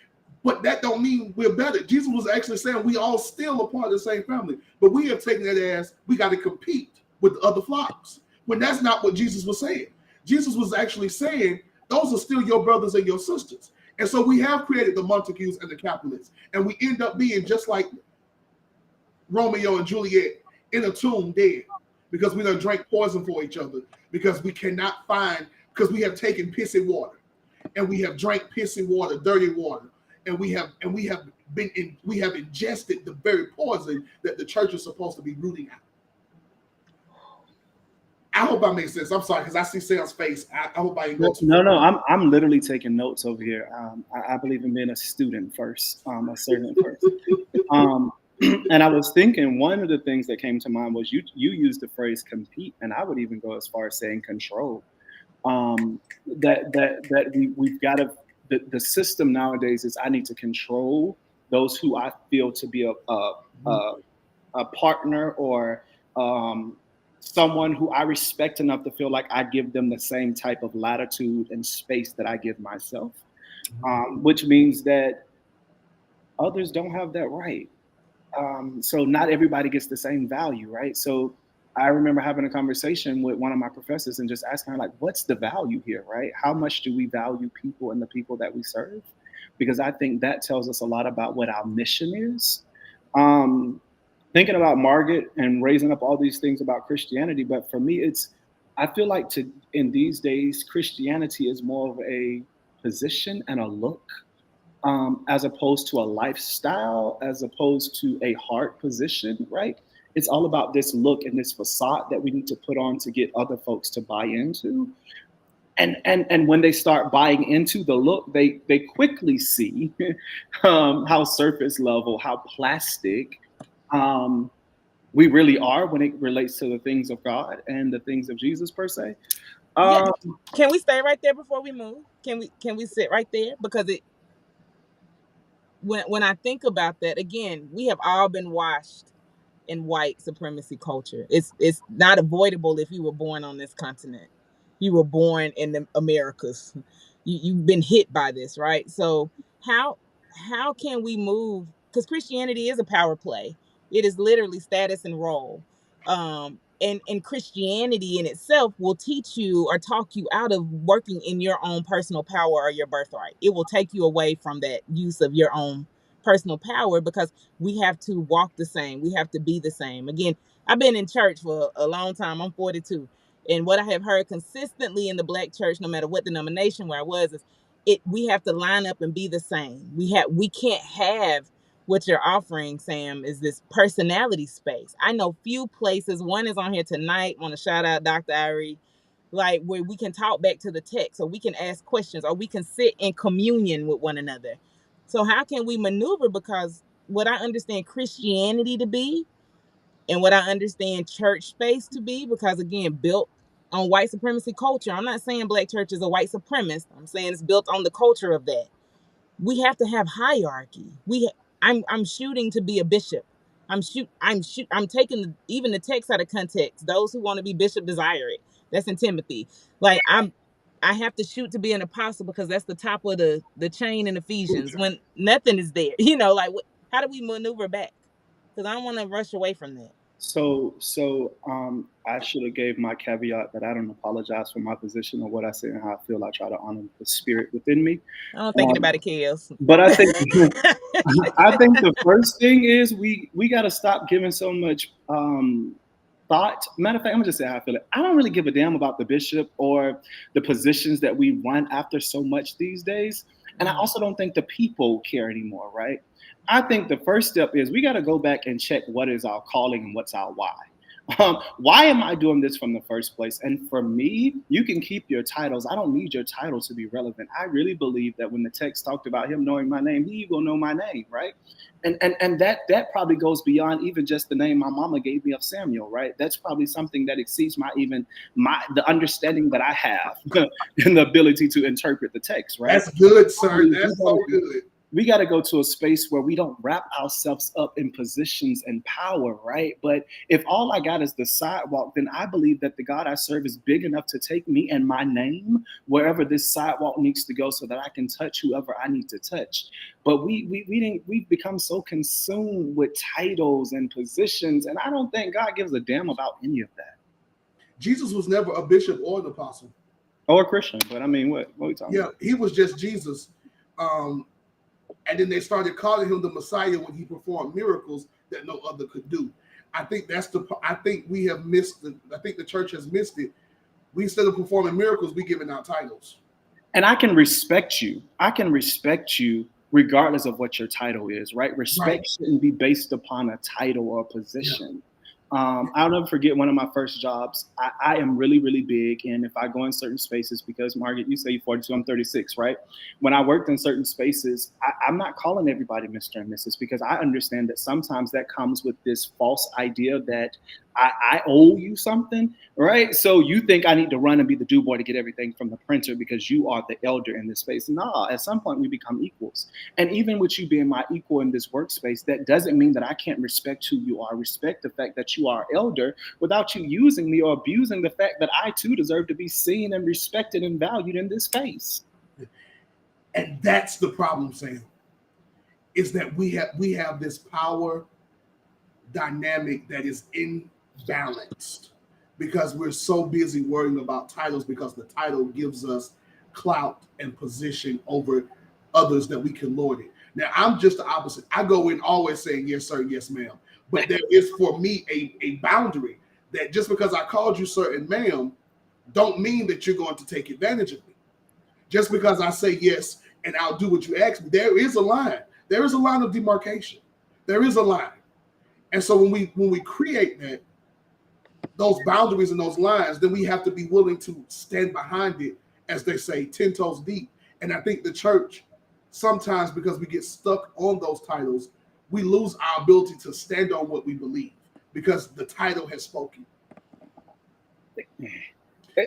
S1: But that don't mean we're better. Jesus was actually saying we all still a part of the same family. But we have taken it as we got to compete with the other flocks. When that's not what Jesus was saying. Jesus was actually saying those are still your brothers and your sisters. And so we have created the Montagues and the Capulets. And we end up being just like Romeo and Juliet in a tomb dead because we done drank poison for each other because we cannot find, because we have taken pissy water and we have drank pissy water, dirty water, and we have ingested the very poison that the church is supposed to be rooting out. I hope I make sense. I'm sorry because I see Sam's face. I hope I didn't go too
S2: No,
S1: far.
S2: no, I'm literally taking notes over here. I believe in being a student first, a servant first. Um, and I was thinking one of the things that came to mind was you used the phrase compete, and I would even go as far as saying control. We've got to the system nowadays is I need to control those who I feel to be a partner or someone who I respect enough to feel like I give them the same type of latitude and space that I give myself, which means that others don't have that right. So not everybody gets the same value, right? So I remember having a conversation with one of my professors and just asking her, like, what's the value here, right? How much do we value people and the people that we serve? Because I think that tells us a lot about what our mission is. Um, Thinking about Margaret and raising up all these things about Christianity, but for me, I feel like in these days, Christianity is more of a position and a look as opposed to a lifestyle, as opposed to a heart position, right? It's all about this look and this facade that we need to put on to get other folks to buy into. And when they start buying into the look, they quickly see how surface level, how plastic um, we really are when it relates to the things of God and the things of Jesus per se.
S3: Yeah,
S2: Um,
S3: can we stay right there before we move? Can we sit right there? Because it when I think about that, again, we have all been washed in white supremacy culture. It's not avoidable if you were born on this continent. You were born in the Americas. You've been hit by this, right? So how how can we move? Because Christianity is a power play. It is literally status and role. And Christianity in itself will teach you or talk you out of working in your own personal power or your birthright. It will take you away from that use of your own personal power because we have to walk the same. We have to be the same. Again, I've been in church for a long time. I'm 42. And what I have heard consistently in the Black church, no matter what denomination where I was, is we have to line up and be the same. We can't have what you're offering, Sam, is this personality space. I know few places. One is on here tonight. Want to shout out Dr. Irie, like where we can talk back to the text, or we can ask questions, or we can sit in communion with one another. So how can we maneuver? Because what I understand Christianity to be, and what I understand church space to be, because again, built on white supremacy culture. I'm not saying black church is a white supremacist. I'm saying it's built on the culture of that. We have to have hierarchy. I'm shooting to be a bishop. I'm taking even the text out of context. Those who want to be bishop desire it. That's in Timothy. Like I have to shoot to be an apostle because that's the top of the chain in Ephesians when nothing is there. Like how do we maneuver back? Because I don't want to rush away from that.
S2: I should have gave my caveat that I don't apologize for my position or what I say and how I feel. I try to honor the spirit within me.
S3: I don't think anybody cares.
S2: But I think I think the first thing is we got to stop giving so much thought. Matter of fact, I'm gonna just say how I feel it. I don't really give a damn about the bishop or the positions that we run after so much these days. And I also don't think the people care anymore, right? I think the first step is we got to go back and check what is our calling and what's our why. Why am I doing this from the first place? And for me, you can keep your titles. I don't need your title to be relevant. I really believe that when the text talked about him knowing my name, he will know my name, right? And that probably goes beyond even just the name my mama gave me of Samuel, right? That's probably something that exceeds the understanding that I have and the ability to interpret the text, right?
S1: That's good, sir. That's so good.
S2: We got to go to a space where we don't wrap ourselves up in positions and power, right? But if all I got is the sidewalk, then I believe that the God I serve is big enough to take me and my name wherever this sidewalk needs to go so that I can touch whoever I need to touch. But we've become so consumed with titles and positions, and I don't think God gives a damn about any of that.
S1: Jesus was never a bishop or an apostle.
S2: Or a Christian, but I mean, what are we talking about?
S1: Yeah, he was just Jesus. And then they started calling him the Messiah when he performed miracles that no other could do. I think we have missed I think the church has missed it. We, instead of performing miracles, we giving out titles.
S2: And I can respect you. Regardless of what your title is, right? Respect shouldn't be based upon a title or a position. Yeah. I'll never forget one of my first jobs. I am really, really big. And if I go in certain spaces, because Margaret, you say you're 42, I'm 36, right? When I worked in certain spaces, I'm not calling everybody Mr. and Mrs. because I understand that sometimes that comes with this false idea that I owe you something, right? So you think I need to run and be the do boy to get everything from the printer because you are the elder in this space. No, at some point we become equals. And even with you being my equal in this workspace, that doesn't mean that I can't respect who you are, respect the fact that you are elder without you using me or abusing the fact that I too deserve to be seen and respected and valued in this space.
S1: And that's the problem, Sam, is that we have this power dynamic that is imbalanced because we're so busy worrying about titles because the title gives us clout and position over others that we can lord it. Now, I'm just the opposite. I go in always saying, yes, sir, yes, ma'am. But there is for me a boundary that just because I called you sir and ma'am don't mean that you're going to take advantage of me. Just because I say yes and I'll do what you ask me, there is a line. There is a line of demarcation. There is a line. And so when we create those boundaries and those lines, then we have to be willing to stand behind it, as they say, 10 toes deep. And I think the church, sometimes because we get stuck on those titles, we lose our ability to stand on what we believe because the title has spoken.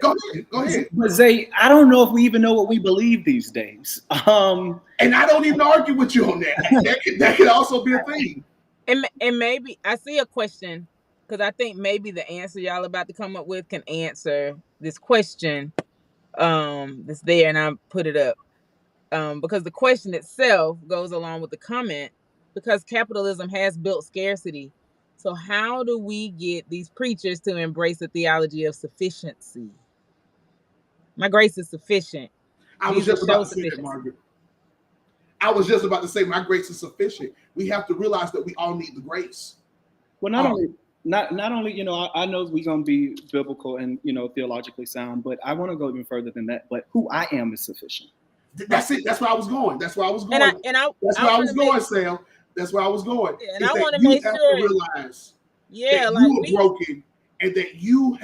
S1: Go ahead.
S2: But Zay, I don't know if we even know what we believe these days.
S1: And I don't even argue with you on that. That could also be a thing.
S3: And maybe I see a question because I think maybe the answer y'all about to come up with can answer this question that's there, and I'll put it up. Because the question itself goes along with the comment because capitalism has built scarcity. So how do we get these preachers to embrace the theology of sufficiency? My grace is sufficient.
S1: I was just about to say that, Margaret. I was just about to say my grace is sufficient. We have to realize that we all need the grace.
S2: Well, not only, you know, I know we're going to be biblical and, you know, theologically sound, but I want to go even further than that. But who I am is sufficient.
S1: That's it. That's where I was going. That's where I was
S3: And I
S1: going.
S3: and I
S1: That's
S3: I
S1: where I
S3: want
S1: was
S3: to make
S1: going, Sam. That's where I was going.
S3: and
S1: Is
S3: I
S1: that
S3: want to
S1: you
S3: make
S1: have to
S3: sure,
S1: realize
S3: yeah,
S1: that
S3: like
S1: you are
S3: we,
S1: broken and that you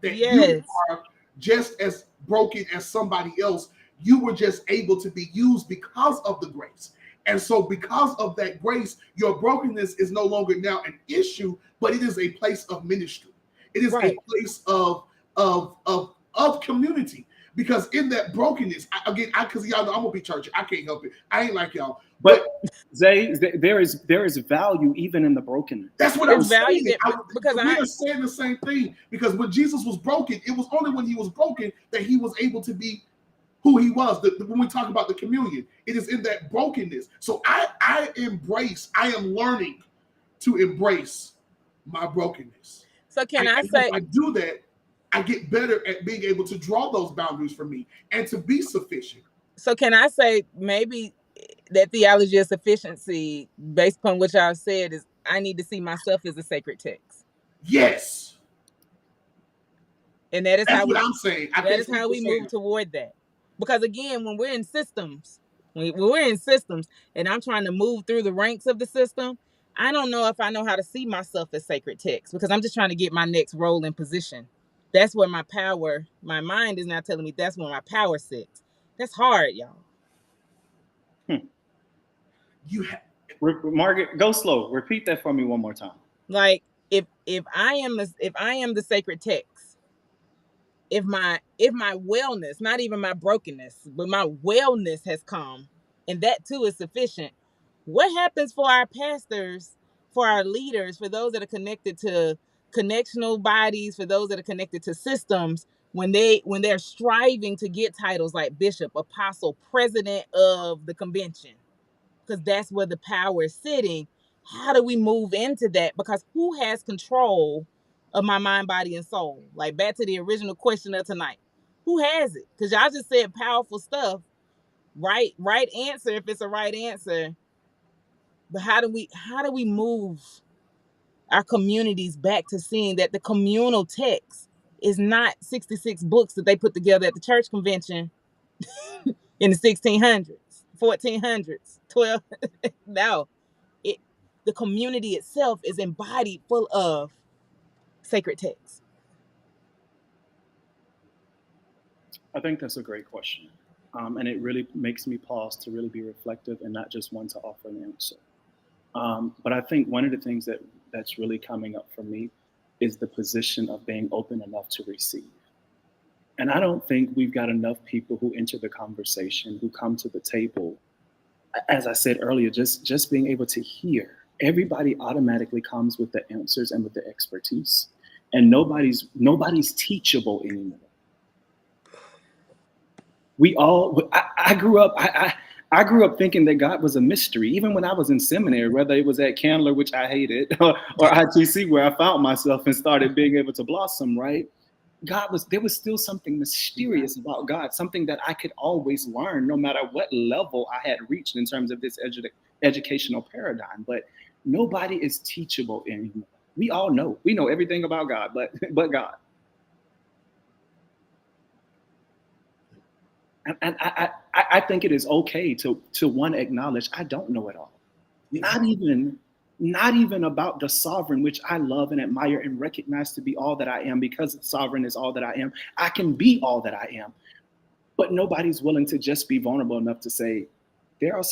S3: yes,
S1: are just as broken as somebody else. You were just able to be used because of the grace. And so because of that grace, your brokenness is no longer now an issue, but it is a place of ministry. It is a
S3: right.
S1: place of community. Because in that brokenness, because y'all know I'm gonna be churchy. I can't help it. I ain't like y'all.
S2: But
S1: But
S2: Zay, there is value even in the brokenness.
S1: that's what I'm
S3: It's value
S1: saying.
S3: that because
S1: We
S3: I
S1: are saying the same thing. Because when Jesus was broken, it was only when he was broken that he was able to be who he was. When we talk about the communion, it is in that brokenness. So I am learning to embrace my brokenness.
S3: so can I
S1: And as
S3: say
S1: I do that, I get better at being able to draw those boundaries for me and to be sufficient.
S3: maybe that theology of sufficiency, based upon what y'all said, is I need to see myself as a sacred text,
S1: Yes,
S3: and that is
S1: that's
S3: how
S1: what
S3: we
S1: I'm saying. I
S3: that
S1: think
S3: is
S1: that's what
S3: how
S1: you're
S3: we move
S1: saying.
S3: toward that. Because again, when we're in systems, when we're in systems, and I'm trying to move through the ranks of the system, I don't know if I know how to see myself as sacred text because I'm just trying to get my next role in position. That's where my mind is now telling me that's where my power sits. That's hard, y'all.
S2: Hmm.
S1: You have
S2: Margaret, go slow. Repeat that for me one more time.
S3: Like if I am the sacred text, if my wellness, not even my brokenness, but my wellness has come, and that too is sufficient. What happens for our pastors, for our leaders, for those that are connected to connectional bodies, for those that are connected to systems, when they're striving to get titles like bishop, apostle, president of the convention? Because that's where the power is sitting. How do we move into that? Because who has control of my mind, body, and soul? Like back to the original question of tonight. Who has it? Because y'all just said powerful stuff. Right answer if it's a right answer. But how do we move our communities back to seeing that the communal text is not 66 books that they put together at the church convention in the 1600s, 1400s, 12? No, it the community itself is embodied full of sacred texts.
S2: I think that's a great question. And it really makes me pause to really be reflective and not just one to offer an answer. But I think one of the things that's really coming up for me is the position of being open enough to receive. And I don't think we've got enough people who enter the conversation, who come to the table, as I said earlier, just being able to hear. Everybody automatically comes with the answers and with the expertise, and nobody's teachable anymore. I grew up. I grew up thinking that God was a mystery, even when I was in seminary, whether it was at Candler, which I hated, or ITC, where I found myself and started being able to blossom. Right, there was still something mysterious about God, something that I could always learn, no matter what level I had reached in terms of this educational paradigm. But nobody is teachable anymore. We know everything about God, but but God. And I think it is okay to one acknowledge I don't know it all. Not even not even about the sovereign, which I love and admire and recognize to be all that I am, because sovereign is all that I am. I can be all that I am, but nobody's willing to just be vulnerable enough to say, there's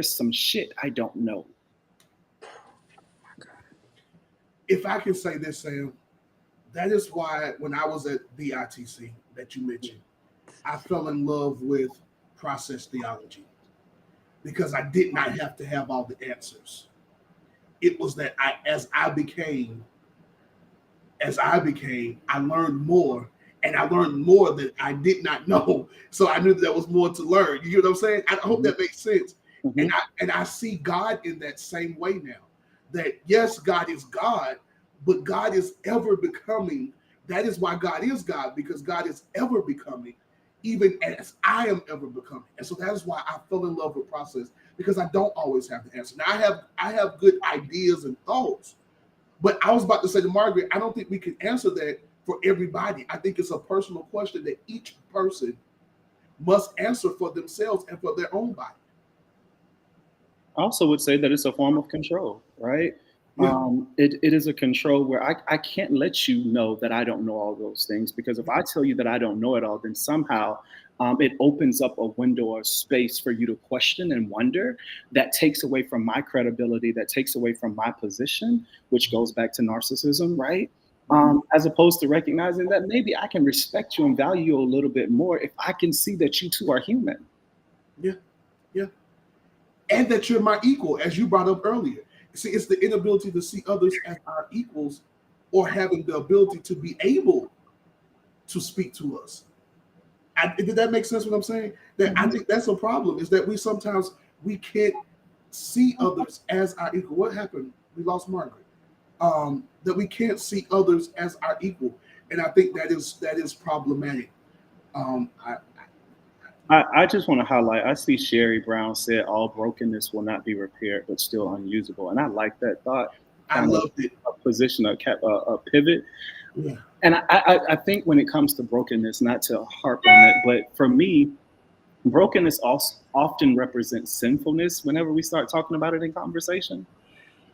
S2: some shit I don't know.
S1: If I can say this, Sam, that is why when I was at the ITC that you mentioned, I fell in love with process theology because I did not have to have all the answers. It was that I learned more, and I learned more that I did not know. So I knew that there was more to learn. You get what I'm saying? I hope
S2: Mhm.
S1: that makes sense. And
S2: Mhm.
S1: I see God in that same way now. That yes, God is God, but God is ever becoming. That is why God is God, because God is ever becoming, even as I am ever becoming. And so that is why I fell in love with process, because I don't always have the answer. Now I have good ideas and thoughts, but I was about to say to Margaret, I don't think we can answer that for everybody. I think it's a personal question that each person must answer for themselves and for their own body.
S2: I also would say that it's a form of control, right?
S1: Yeah,
S2: It is a control where I can't let you know that I don't know all those things, because if I tell you that I don't know it all, then somehow it opens up a window or space for you to question and wonder, that takes away from my credibility, that takes away from my position, which goes back to narcissism, right? As opposed to recognizing that maybe I can respect you and value you a little bit more if I can see that you too are human.
S1: yeah, yeah. And that you're my equal, as you brought up earlier. See, it's the inability to see others as our equals, or having the ability to be able to speak to us. Did that make sense? What I'm saying? That I think that's a problem. Is that we sometimes we can't see others as our equal. What happened? We lost Margaret. That we can't see others as our equal, and I think that is problematic. I
S2: I just want to highlight. I see Sherry Brown said all brokenness will not be repaired, but still unusable, and I like that thought.
S1: I
S2: Kind of
S1: loved it.
S2: a position, a pivot,
S1: Yeah,
S2: and I think when it comes to brokenness, not to harp on it, but for me, brokenness also often represents sinfulness. Whenever we start talking about it in conversation,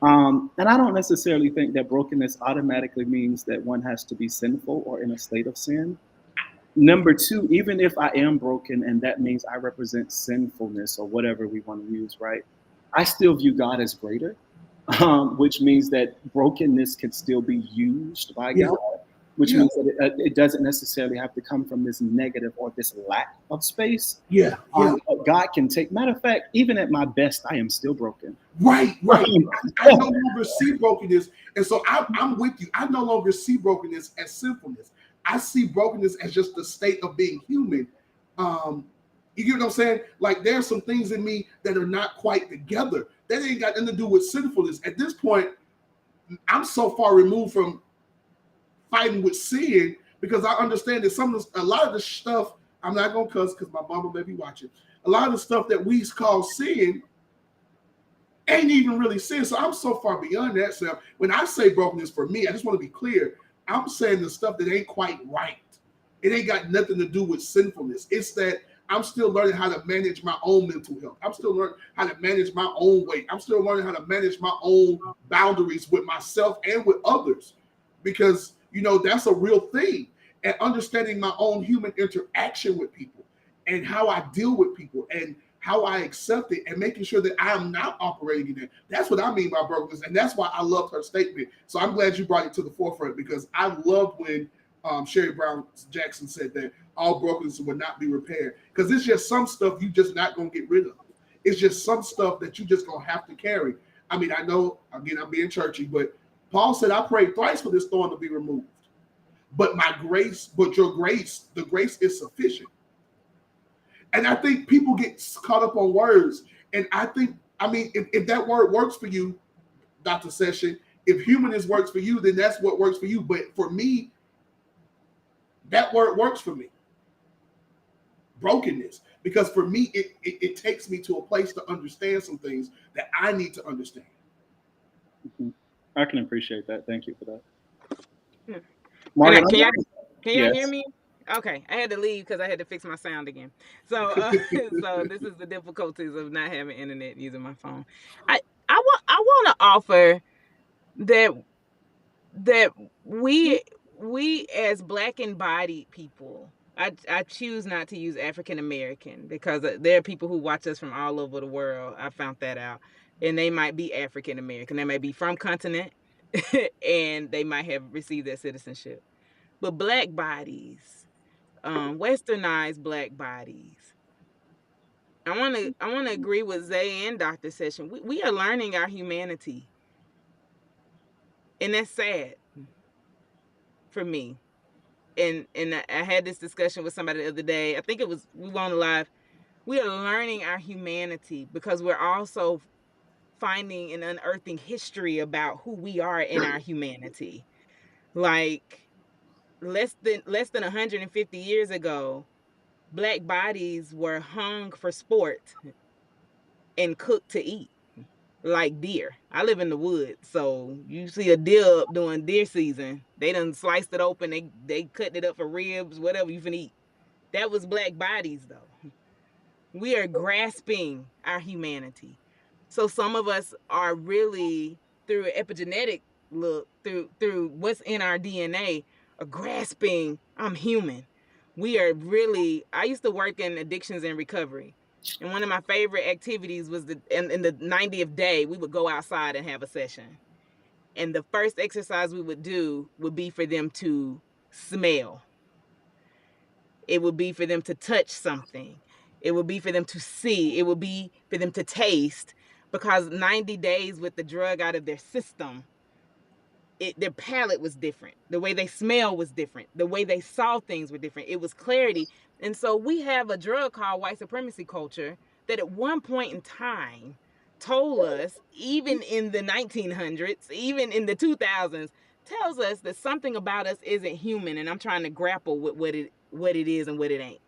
S2: and I don't necessarily think that brokenness automatically means that one has to be sinful or in a state of sin. Number two, even if I am broken and that means I represent sinfulness or whatever we want to use, right? I still view God as greater, which means that brokenness can still be used by
S1: yeah,
S2: God, which
S1: yeah,
S2: means that it doesn't necessarily have to come from this negative or this lack of space.
S1: yeah, yeah.
S2: But God can take, matter of fact, even at my best, I am still broken.
S1: Right, right. I no longer see brokenness, and so I'm with you. I no longer see brokenness as sinfulness. I see brokenness as just the state of being human. Um, you get what I'm saying? Like there's some things in me that are not quite together. That ain't got nothing to do with sinfulness. At this point, I'm so far removed from fighting with sin because I understand that a lot of the stuff, I'm not gonna cuss because my mama may be watching. A lot of the stuff that we call sin ain't even really sin. So I'm so far beyond that. So when I say brokenness for me, I just want to be clear. I'm saying the stuff that ain't quite right. It ain't got nothing to do with sinfulness. It's that I'm still learning how to manage my own mental health. I'm still learning how to manage my own weight. I'm still learning how to manage my own boundaries with myself and with others. Because, that's a real thing. And understanding my own human interaction with people and how I deal with people and how I accept it and making sure that I am not operating in it. That's what I mean by brokenness. And that's why I loved her statement. So I'm glad you brought it to the forefront because I loved when Sherry Brown Jackson said that all brokenness would not be repaired. Because it's just some stuff you just not going to get rid of. It's just some stuff that you just going to have to carry. I mean, I know, again, I'm being churchy, but Paul said, I prayed thrice for this thorn to be removed. But your grace, the grace is sufficient. And I think people get caught up on words. And if that word works for you, Dr. Session, if humanist works for you, then that's what works for you. But for me, that word works for me. Brokenness. Because for me, it takes me to a place to understand some things that I need to understand.
S2: Mhm. I can appreciate that. Thank you for that.
S3: Hmm. And
S2: Margaret, I'm
S3: can y'all hear
S2: yes.
S3: me? Okay, I had to leave because I had to fix my sound again. So, so this is the difficulties of not having internet and using my phone. I I want to offer that that we as black embodied people. I choose not to use African American because there are people who watch us from all over the world. I found that out, and they might be African American. They may be from continent, and they might have received that citizenship. But black bodies, westernized black bodies. I want to agree with Zay and Dr. Session. We are learning our humanity, and that's sad for me. And I had this discussion with somebody the other day. I think it was we were on live. We are learning our humanity because we're also finding and unearthing history about who we are in our humanity. Like less than 150 years ago, black bodies were hung for sport and cooked to eat like deer. I live in the woods, so you see a deer up during deer season. They done sliced it open. They cutting it up for ribs, whatever you can eat. That was black bodies, though. We are grasping our humanity. So some of us are really, through epigenetic look, through what's in our DNA, are grasping, I'm human. We are really, I used to work in addictions and recovery. And one of my favorite activities was in the 90th day, we would go outside and have a session. And the first exercise we would do would be for them to smell. It would be for them to touch something. It would be for them to see. It would be for them to taste. Because 90 days with the drug out of their system, their palate was different. The way they smell was different. The way they saw things were different. It was clarity. And so we have a drug called white supremacy culture that at one point in time told us, even in the 1900s, even in the 2000s, tells us that something about us isn't human. And I'm trying to grapple with what it is and what it ain't.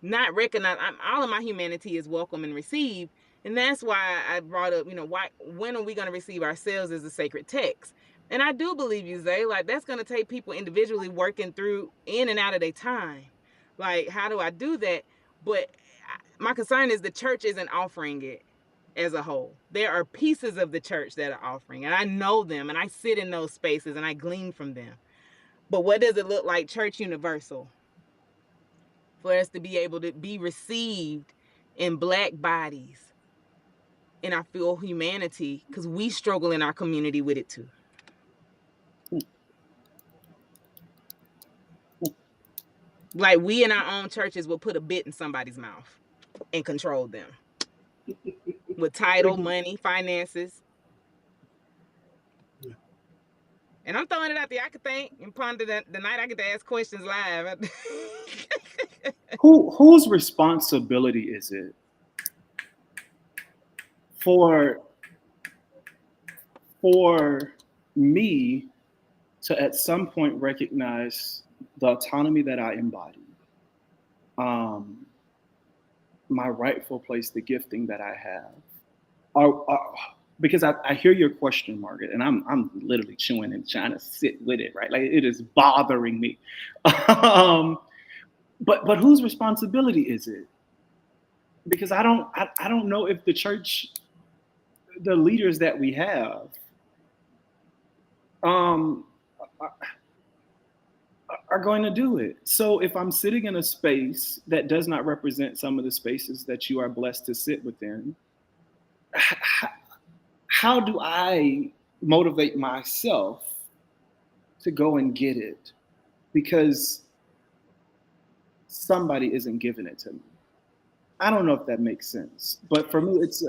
S3: Not recognize, all of my humanity is welcome and received. And that's why I brought up, when are we going to receive ourselves as a sacred text? And I do believe you, Zay, like that's going to take people individually working through in and out of their time. Like, how do I do that? But my concern is the church isn't offering it as a whole. There are pieces of the church that are offering, and I know them, and I sit in those spaces and I glean from them. But what does it look like, church universal, for us to be able to be received in black bodies in our full humanity? Because we struggle in our community with it too. Like, we in our own churches will put a bit in somebody's mouth and control them with title, money, finances.
S1: Yeah.
S3: And I'm throwing it out there. I could think and ponder the night I get to ask questions live.
S2: Whose responsibility is it for for me to at some point recognize the autonomy that I embody, um, my rightful place, the gifting that I have? Because I hear your question, Margaret, and I'm literally chewing and trying to sit with it, right? Like it is bothering me. um, but whose responsibility is it? Because I don't know if the church, the leaders that we have, um, are going to do it. So if I'm sitting in a space that does not represent some of the spaces that you are blessed to sit within, how do I motivate myself to go and get it? Because somebody isn't giving it to me. I don't know if that makes sense, but for me, it's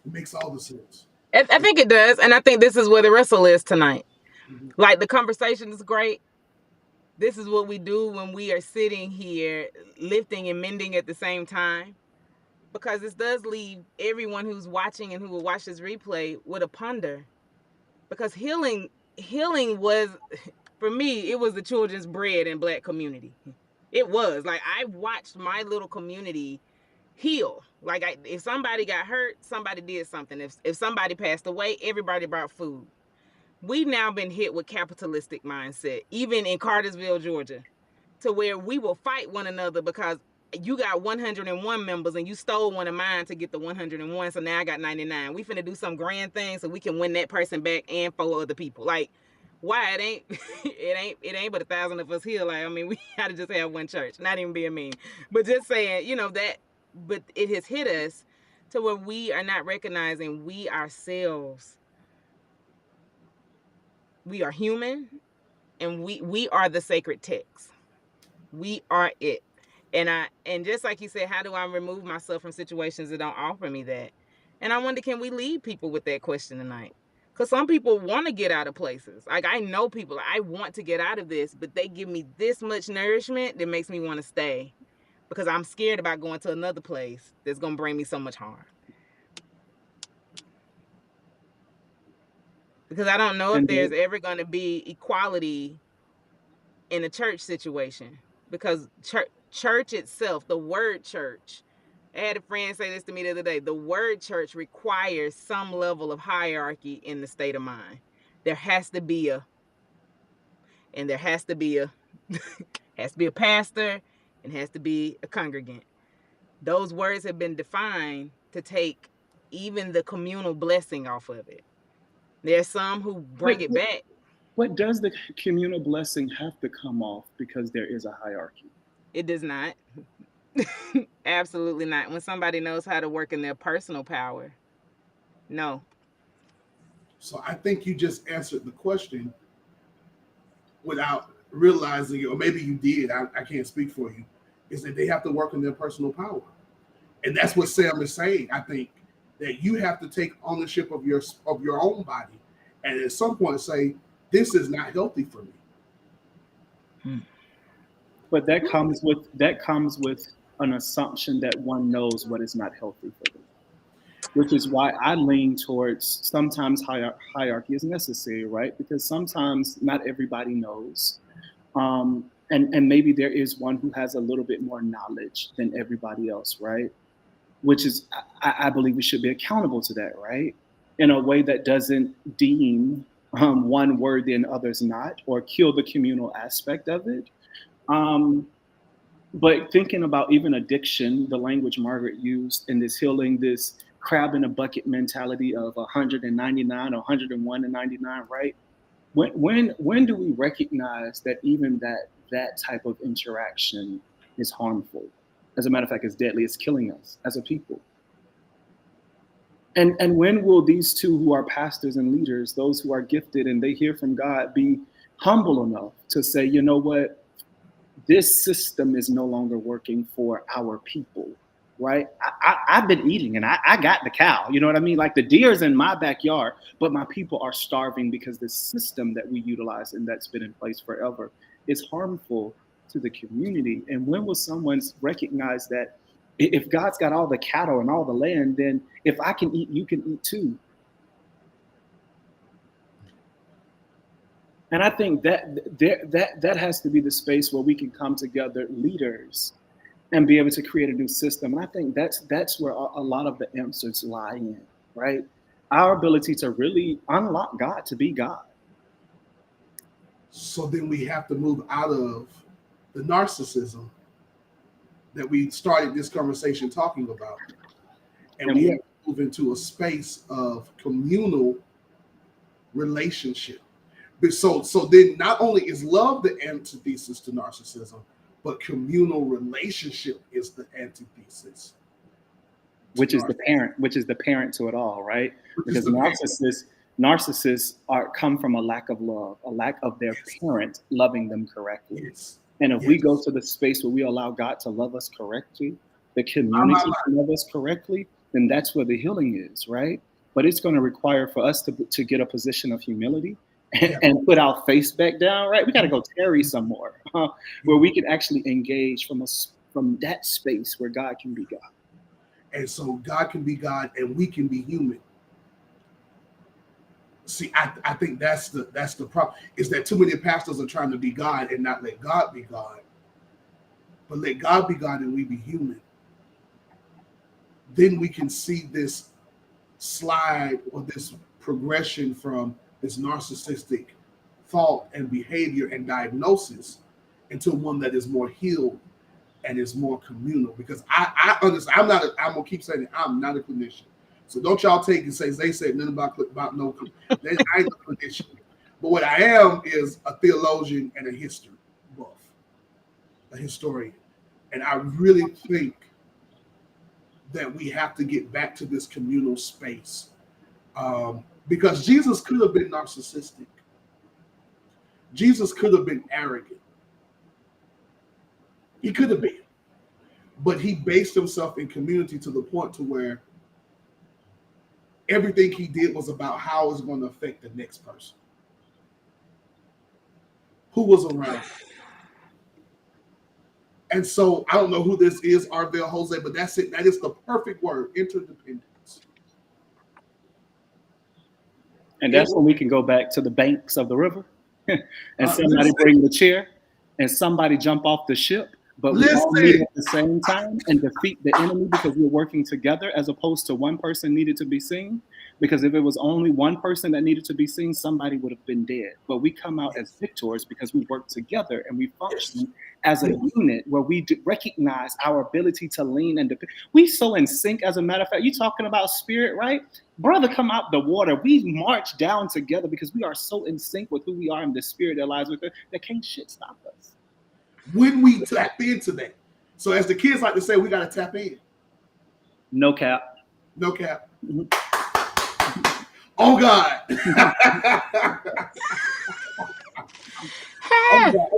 S1: It makes all the sense.
S3: I think it does. And I think this is where the wrestle is tonight.
S1: Mm-hmm.
S3: Like, the conversation is great. This is what we do when we are sitting here lifting and mending at the same time. Because this does leave everyone who's watching and who will watch this replay with a ponder. Because healing was, for me, it was the children's bread in black community. It was like, I watched my little community heal. Like, if somebody got hurt, somebody did something. If somebody passed away, everybody brought food. We've now been hit with capitalistic mindset, even in Cartersville, Georgia, to where we will fight one another because you got 101 members and you stole one of mine to get the 101. So now I got 99. We finna do some grand thing so we can win that person back and 4 other people. Like, why it ain't it ain't but 1,000 of us here. Like, I mean, we gotta just have one church. Not even being mean, but just saying, that. But it has hit us to where we are not recognizing we ourselves. We are human, and we are the sacred text. We are it. And just like you said, how do I remove myself from situations that don't offer me that? And I wonder, can we lead people with that question tonight? Because some people want to get out of places. Like, I know people, I want to get out of this, but they give me this much nourishment that makes me want to stay, because I'm scared about going to another place that's going to bring me so much harm. Because I don't know if there's ever going to be equality in a church situation, because church itself, the word church, I had a friend say this to me the other day, the word church requires some level of hierarchy in the state of mind. There has to be a pastor, and has to be a congregant. Those words have been defined to take even the communal blessing off of it. There's some who bring
S2: But
S3: it back.
S2: what does the communal blessing have to come off because there is a hierarchy?
S3: It does not. Absolutely not. When somebody knows how to work in their personal power, no.
S1: So I think you just answered the question without realizing it, or maybe you did. I can't speak for you. Is that they have to work in their personal power, and that's what Sam is saying. I think that you have to take ownership of your own body, and at some point say, "This is not healthy for me."
S2: But that comes with an assumption that one knows what is not healthy for them, which is why I lean towards sometimes hierarchy is necessary, right? Because sometimes not everybody knows, and maybe there is one who has a little bit more knowledge than everybody else, right? Which is I believe we should be accountable to that, right? In a way that doesn't deem one worthy and others not, or kill the communal aspect of it. Um, but thinking about even addiction, the language Margaret used in this healing, this crab in a bucket mentality of 199 or 101 and 99, right? When do we recognize that even that type of interaction is harmful? As a matter of fact, it's deadly. It's killing us as a people. And when will these two who are pastors and leaders, those who are gifted and they hear from God, be humble enough to say, you know what, this system is no longer working for our people, right? I've been eating and I got the cow, you know what I mean? Like the deer's in my backyard, but my people are starving because the system that we utilize and that's been in place forever is harmful to the community. And when will someone recognize that if God's got all the cattle and all the land, then if I can eat, you can eat too. And I think that has to be the space where we can come together, leaders, and be able to create a new system. And I think that's where a lot of the answers lie in, right? Our ability to really unlock God to be God.
S1: So then we have to move out of the narcissism that we started this conversation talking about, and
S2: And
S1: we
S2: we
S1: have to move into a space of communal relationship. But so then not only is love the antithesis to narcissism, but communal relationship is the antithesis to narcissism,
S2: which is the parent to it all, right?
S1: which is
S2: Because
S1: the parent.
S2: narcissists are come from a lack of love, a lack of their
S1: Yes,
S2: parent loving them correctly.
S1: yes,
S2: And if we go
S1: yes.
S2: to the space where we allow God to love us correctly, the
S1: My,
S2: community to love us correctly, then that's where the healing is, right? But it's going to require for us to get a position of humility
S1: yeah,
S2: and put our face back down, right? We got to go tarry some more, where
S1: yeah.
S2: we can actually engage from that space where God can be God.
S1: And so God can be God and we can be human. See, I think that's the problem, is that too many pastors are trying to be God and not let God be God, but let God be God and we be human. Then we can see this slide or this progression from this narcissistic thought and behavior and diagnosis into one that is more healed and is more communal. Because I understand, I'm gonna keep saying it, I'm not a clinician. So don't y'all take and say they said nothing about no. I ain't a clinician, but what I am is a theologian and a history buff, a historian, and I really think that we have to get back to this communal space, because Jesus could have been narcissistic. Jesus could have been arrogant. He could have been, but he based himself in community to the point to where everything he did was about how it's going to affect the next person who was around. And so I don't know who this is, Arvell Jose, but that's it. That is the perfect word, interdependence.
S2: And
S1: It,
S2: that's when we can go back to the banks of the river and somebody
S1: listen,
S2: bring the chair and somebody jump off the ship, but we all meet
S1: listen.
S2: at the same time and defeat the enemy because we're working together as opposed to one person needed to be seen. Because if it was only one person that needed to be seen, somebody would have been dead. But we come out as victors because we work together and we
S1: Yes.
S2: function as a
S1: Yes.
S2: unit where we recognize our ability to lean and depend. We so in sync. As a matter of fact, you talking about spirit, right? Brother, come out the water. We march down together because we are so in sync with who we are and the spirit that lies within that can't shit stop us.
S1: When we tap into that. So as the kids like to say, we got to tap in.
S2: No cap.
S1: No cap.
S2: Mhm.
S1: Oh God. Oh God.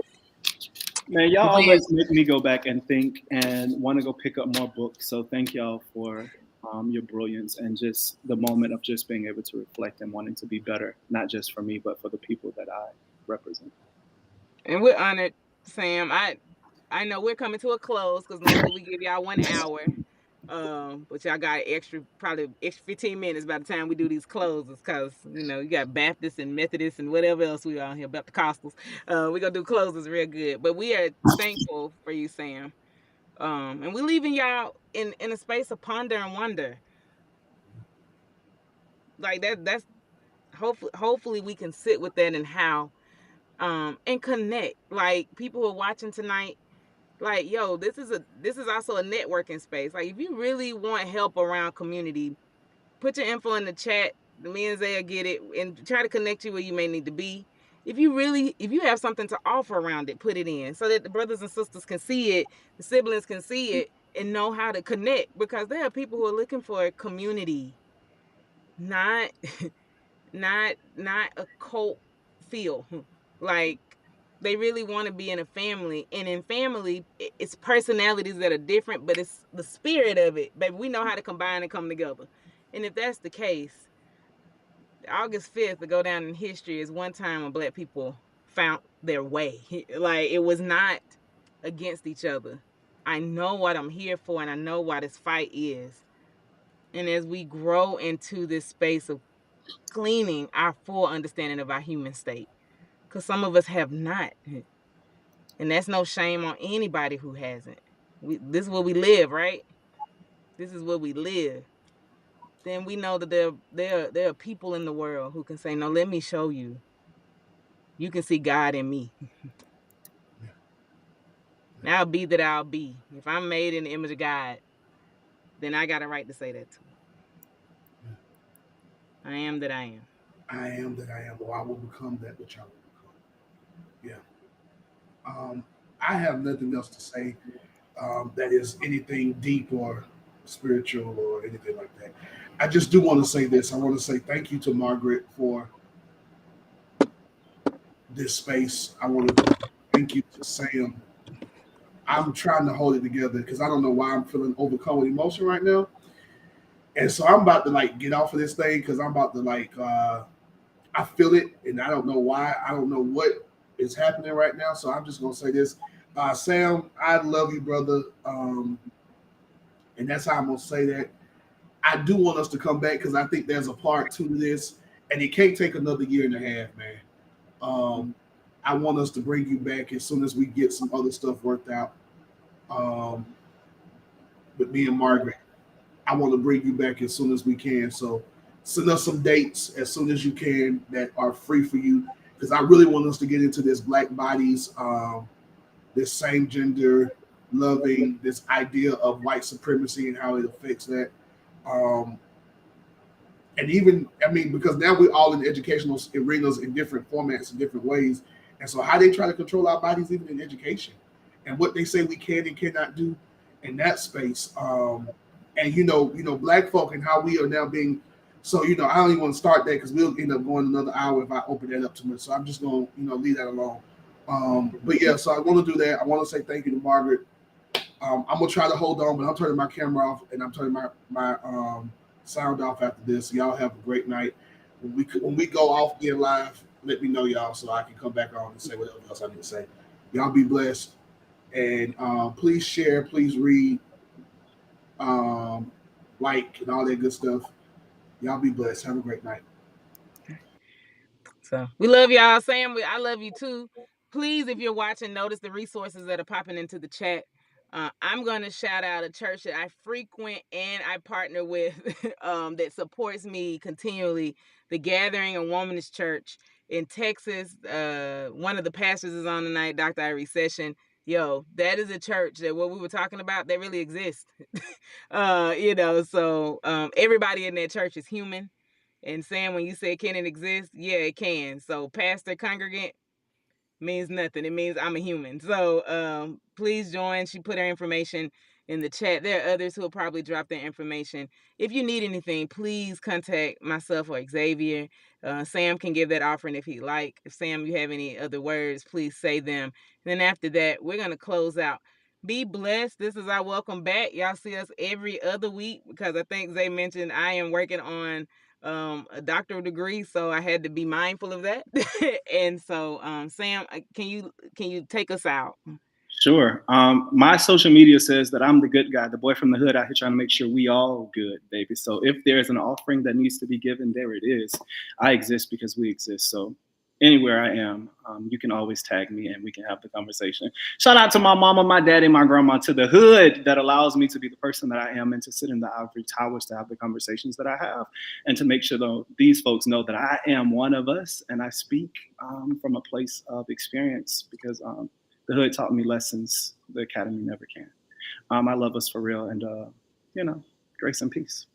S2: Man, y'all
S3: Man,
S2: always make me go back and think and want to go pick up more books. So thank y'all for your brilliance and just the moment of just being able to reflect and wanting to be better, not just for me, but for the people that I represent.
S3: and we're honored, Sam. I know we're coming to a close because normally we give y'all 1 hour. But y'all got probably extra 15 minutes by the time we do these closes, cause you got Baptists and Methodists and whatever else we are here, Baptist. We're gonna do closes real good. But we are thankful for you, Sam. And we're leaving y'all in a space of ponder and wonder. Like that's hopefully we can sit with that and how and connect. Like people who are watching tonight, like, yo, this is also a networking space. Like if you really want help around community, put your info in the chat. Me and Zaya get it and try to connect you where you may need to be. If you have something to offer around it, put it in so that the brothers and sisters can see it, the siblings can see it and know how to connect, because there are people who are looking for a community, not not a cult feel. Like they really want to be in a family, and in family it's personalities that are different, but it's the spirit of it. Baby, we know how to combine and come together. And if that's the case, August 5th will go down in history as one time when Black people found their way. Like it was not against each other. I know what I'm here for, and I know what this fight is. And as we grow into this space of cleaning our full understanding of our human state, because some of us have not, and that's no shame on anybody who hasn't. This is where we live, right? This is where we live. Then we know that there are people in the world who can say, "No, let me show you. You can see God in me. Now be that I'll be. If I'm made in the image of God, then I got a right to say that too. I am that I am."
S1: I am that I am, or I will become that which I will become. Yeah. I have nothing else to say that is anything deep or spiritual or anything like that. I just do want to say this. I want to say thank you to Margaret for this space. I want to thank you to Sam. I'm trying to hold it together because I don't know why I'm feeling overcome with emotion right now. And so I'm about to like get off of this thing because I'm about to I feel it and I don't know why. I don't know what is happening right now. So I'm just gonna say this. Sam, I love you, brother. And that's how I'm gonna say that. I do want us to come back because I think there's a part two to this, and it can't take another year and a half, man. I want us to bring you back as soon as we get some other stuff worked out. Um, with me and Margaret, I want to bring you back as soon as we can. So send us some dates as soon as you can that are free for you, because I really want us to get into this black bodies, this same gender loving, this idea of white supremacy and how it affects that. Um, and even I mean, because now we're all in educational arenas in different formats in different ways, and so how they try to control our bodies even in education, and what they say we can and cannot do in that space, and black folk and how we are now being. So I don't even want to start that because we'll end up going another hour if I open that up too much. So I'm just gonna leave that alone. But yeah, so I want to do that. I want to say thank you to Margaret. I'm gonna try to hold on, but I'm turning my camera off and I'm turning my sound off after this. Y'all have a great night. When we go off again live, let me know, y'all, so I can come back on and say whatever else I need to say. Y'all be blessed, and please share, please read, um, like, and all that good stuff. Y'all be blessed. Have a great night.
S3: So we love y'all. Sam, I love you too. Please, if you're watching, notice the resources that are popping into the chat. I'm going to shout out a church that I frequent and I partner with that supports me continually. The Gathering, a Womanist Church in Texas. One of the pastors is on tonight, Dr. Irie Session. Yo, that is a church that what we were talking about, that really exists. So everybody in that church is human. And Sam, when you said, can it exist? Yeah, it can. So pastor, congregant, means nothing. It means I'm a human. So please join. She put her information in the chat. There are others who will probably drop their information. If you need anything, please contact myself or Xavier. Sam can give that offering if he'd like. If Sam, you have any other words, please say them. And then after that, we're going to close out. Be blessed. This is our welcome back. Y'all see us every other week because I think Zay mentioned I am working on a doctoral degree, so I had to be mindful of that. And so Sam, can you take us out?
S2: Sure. My social media says that I'm the good guy, the boy from the hood out here trying to make sure we all good, baby. So if there's an offering that needs to be given, there it is. I exist because we exist. So anywhere I am, you can always tag me and we can have the conversation. Shout out to my mama, my daddy, my grandma, to the hood that allows me to be the person that I am and to sit in the ivory towers to have the conversations that I have and to make sure though these folks know that I am one of us and I speak from a place of experience because the hood taught me lessons the academy never can. I love us for real, and grace and peace.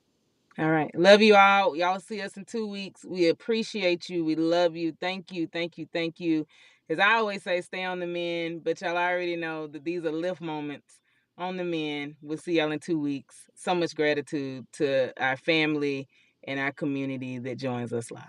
S3: All right. Love you all. Y'all see us in 2 weeks. We appreciate you. We love you. Thank you. Thank you. Thank you. As I always say, stay on the men, but y'all already know that these are lift moments on the men. We'll see y'all in 2 weeks. So much gratitude to our family and our community that joins us live.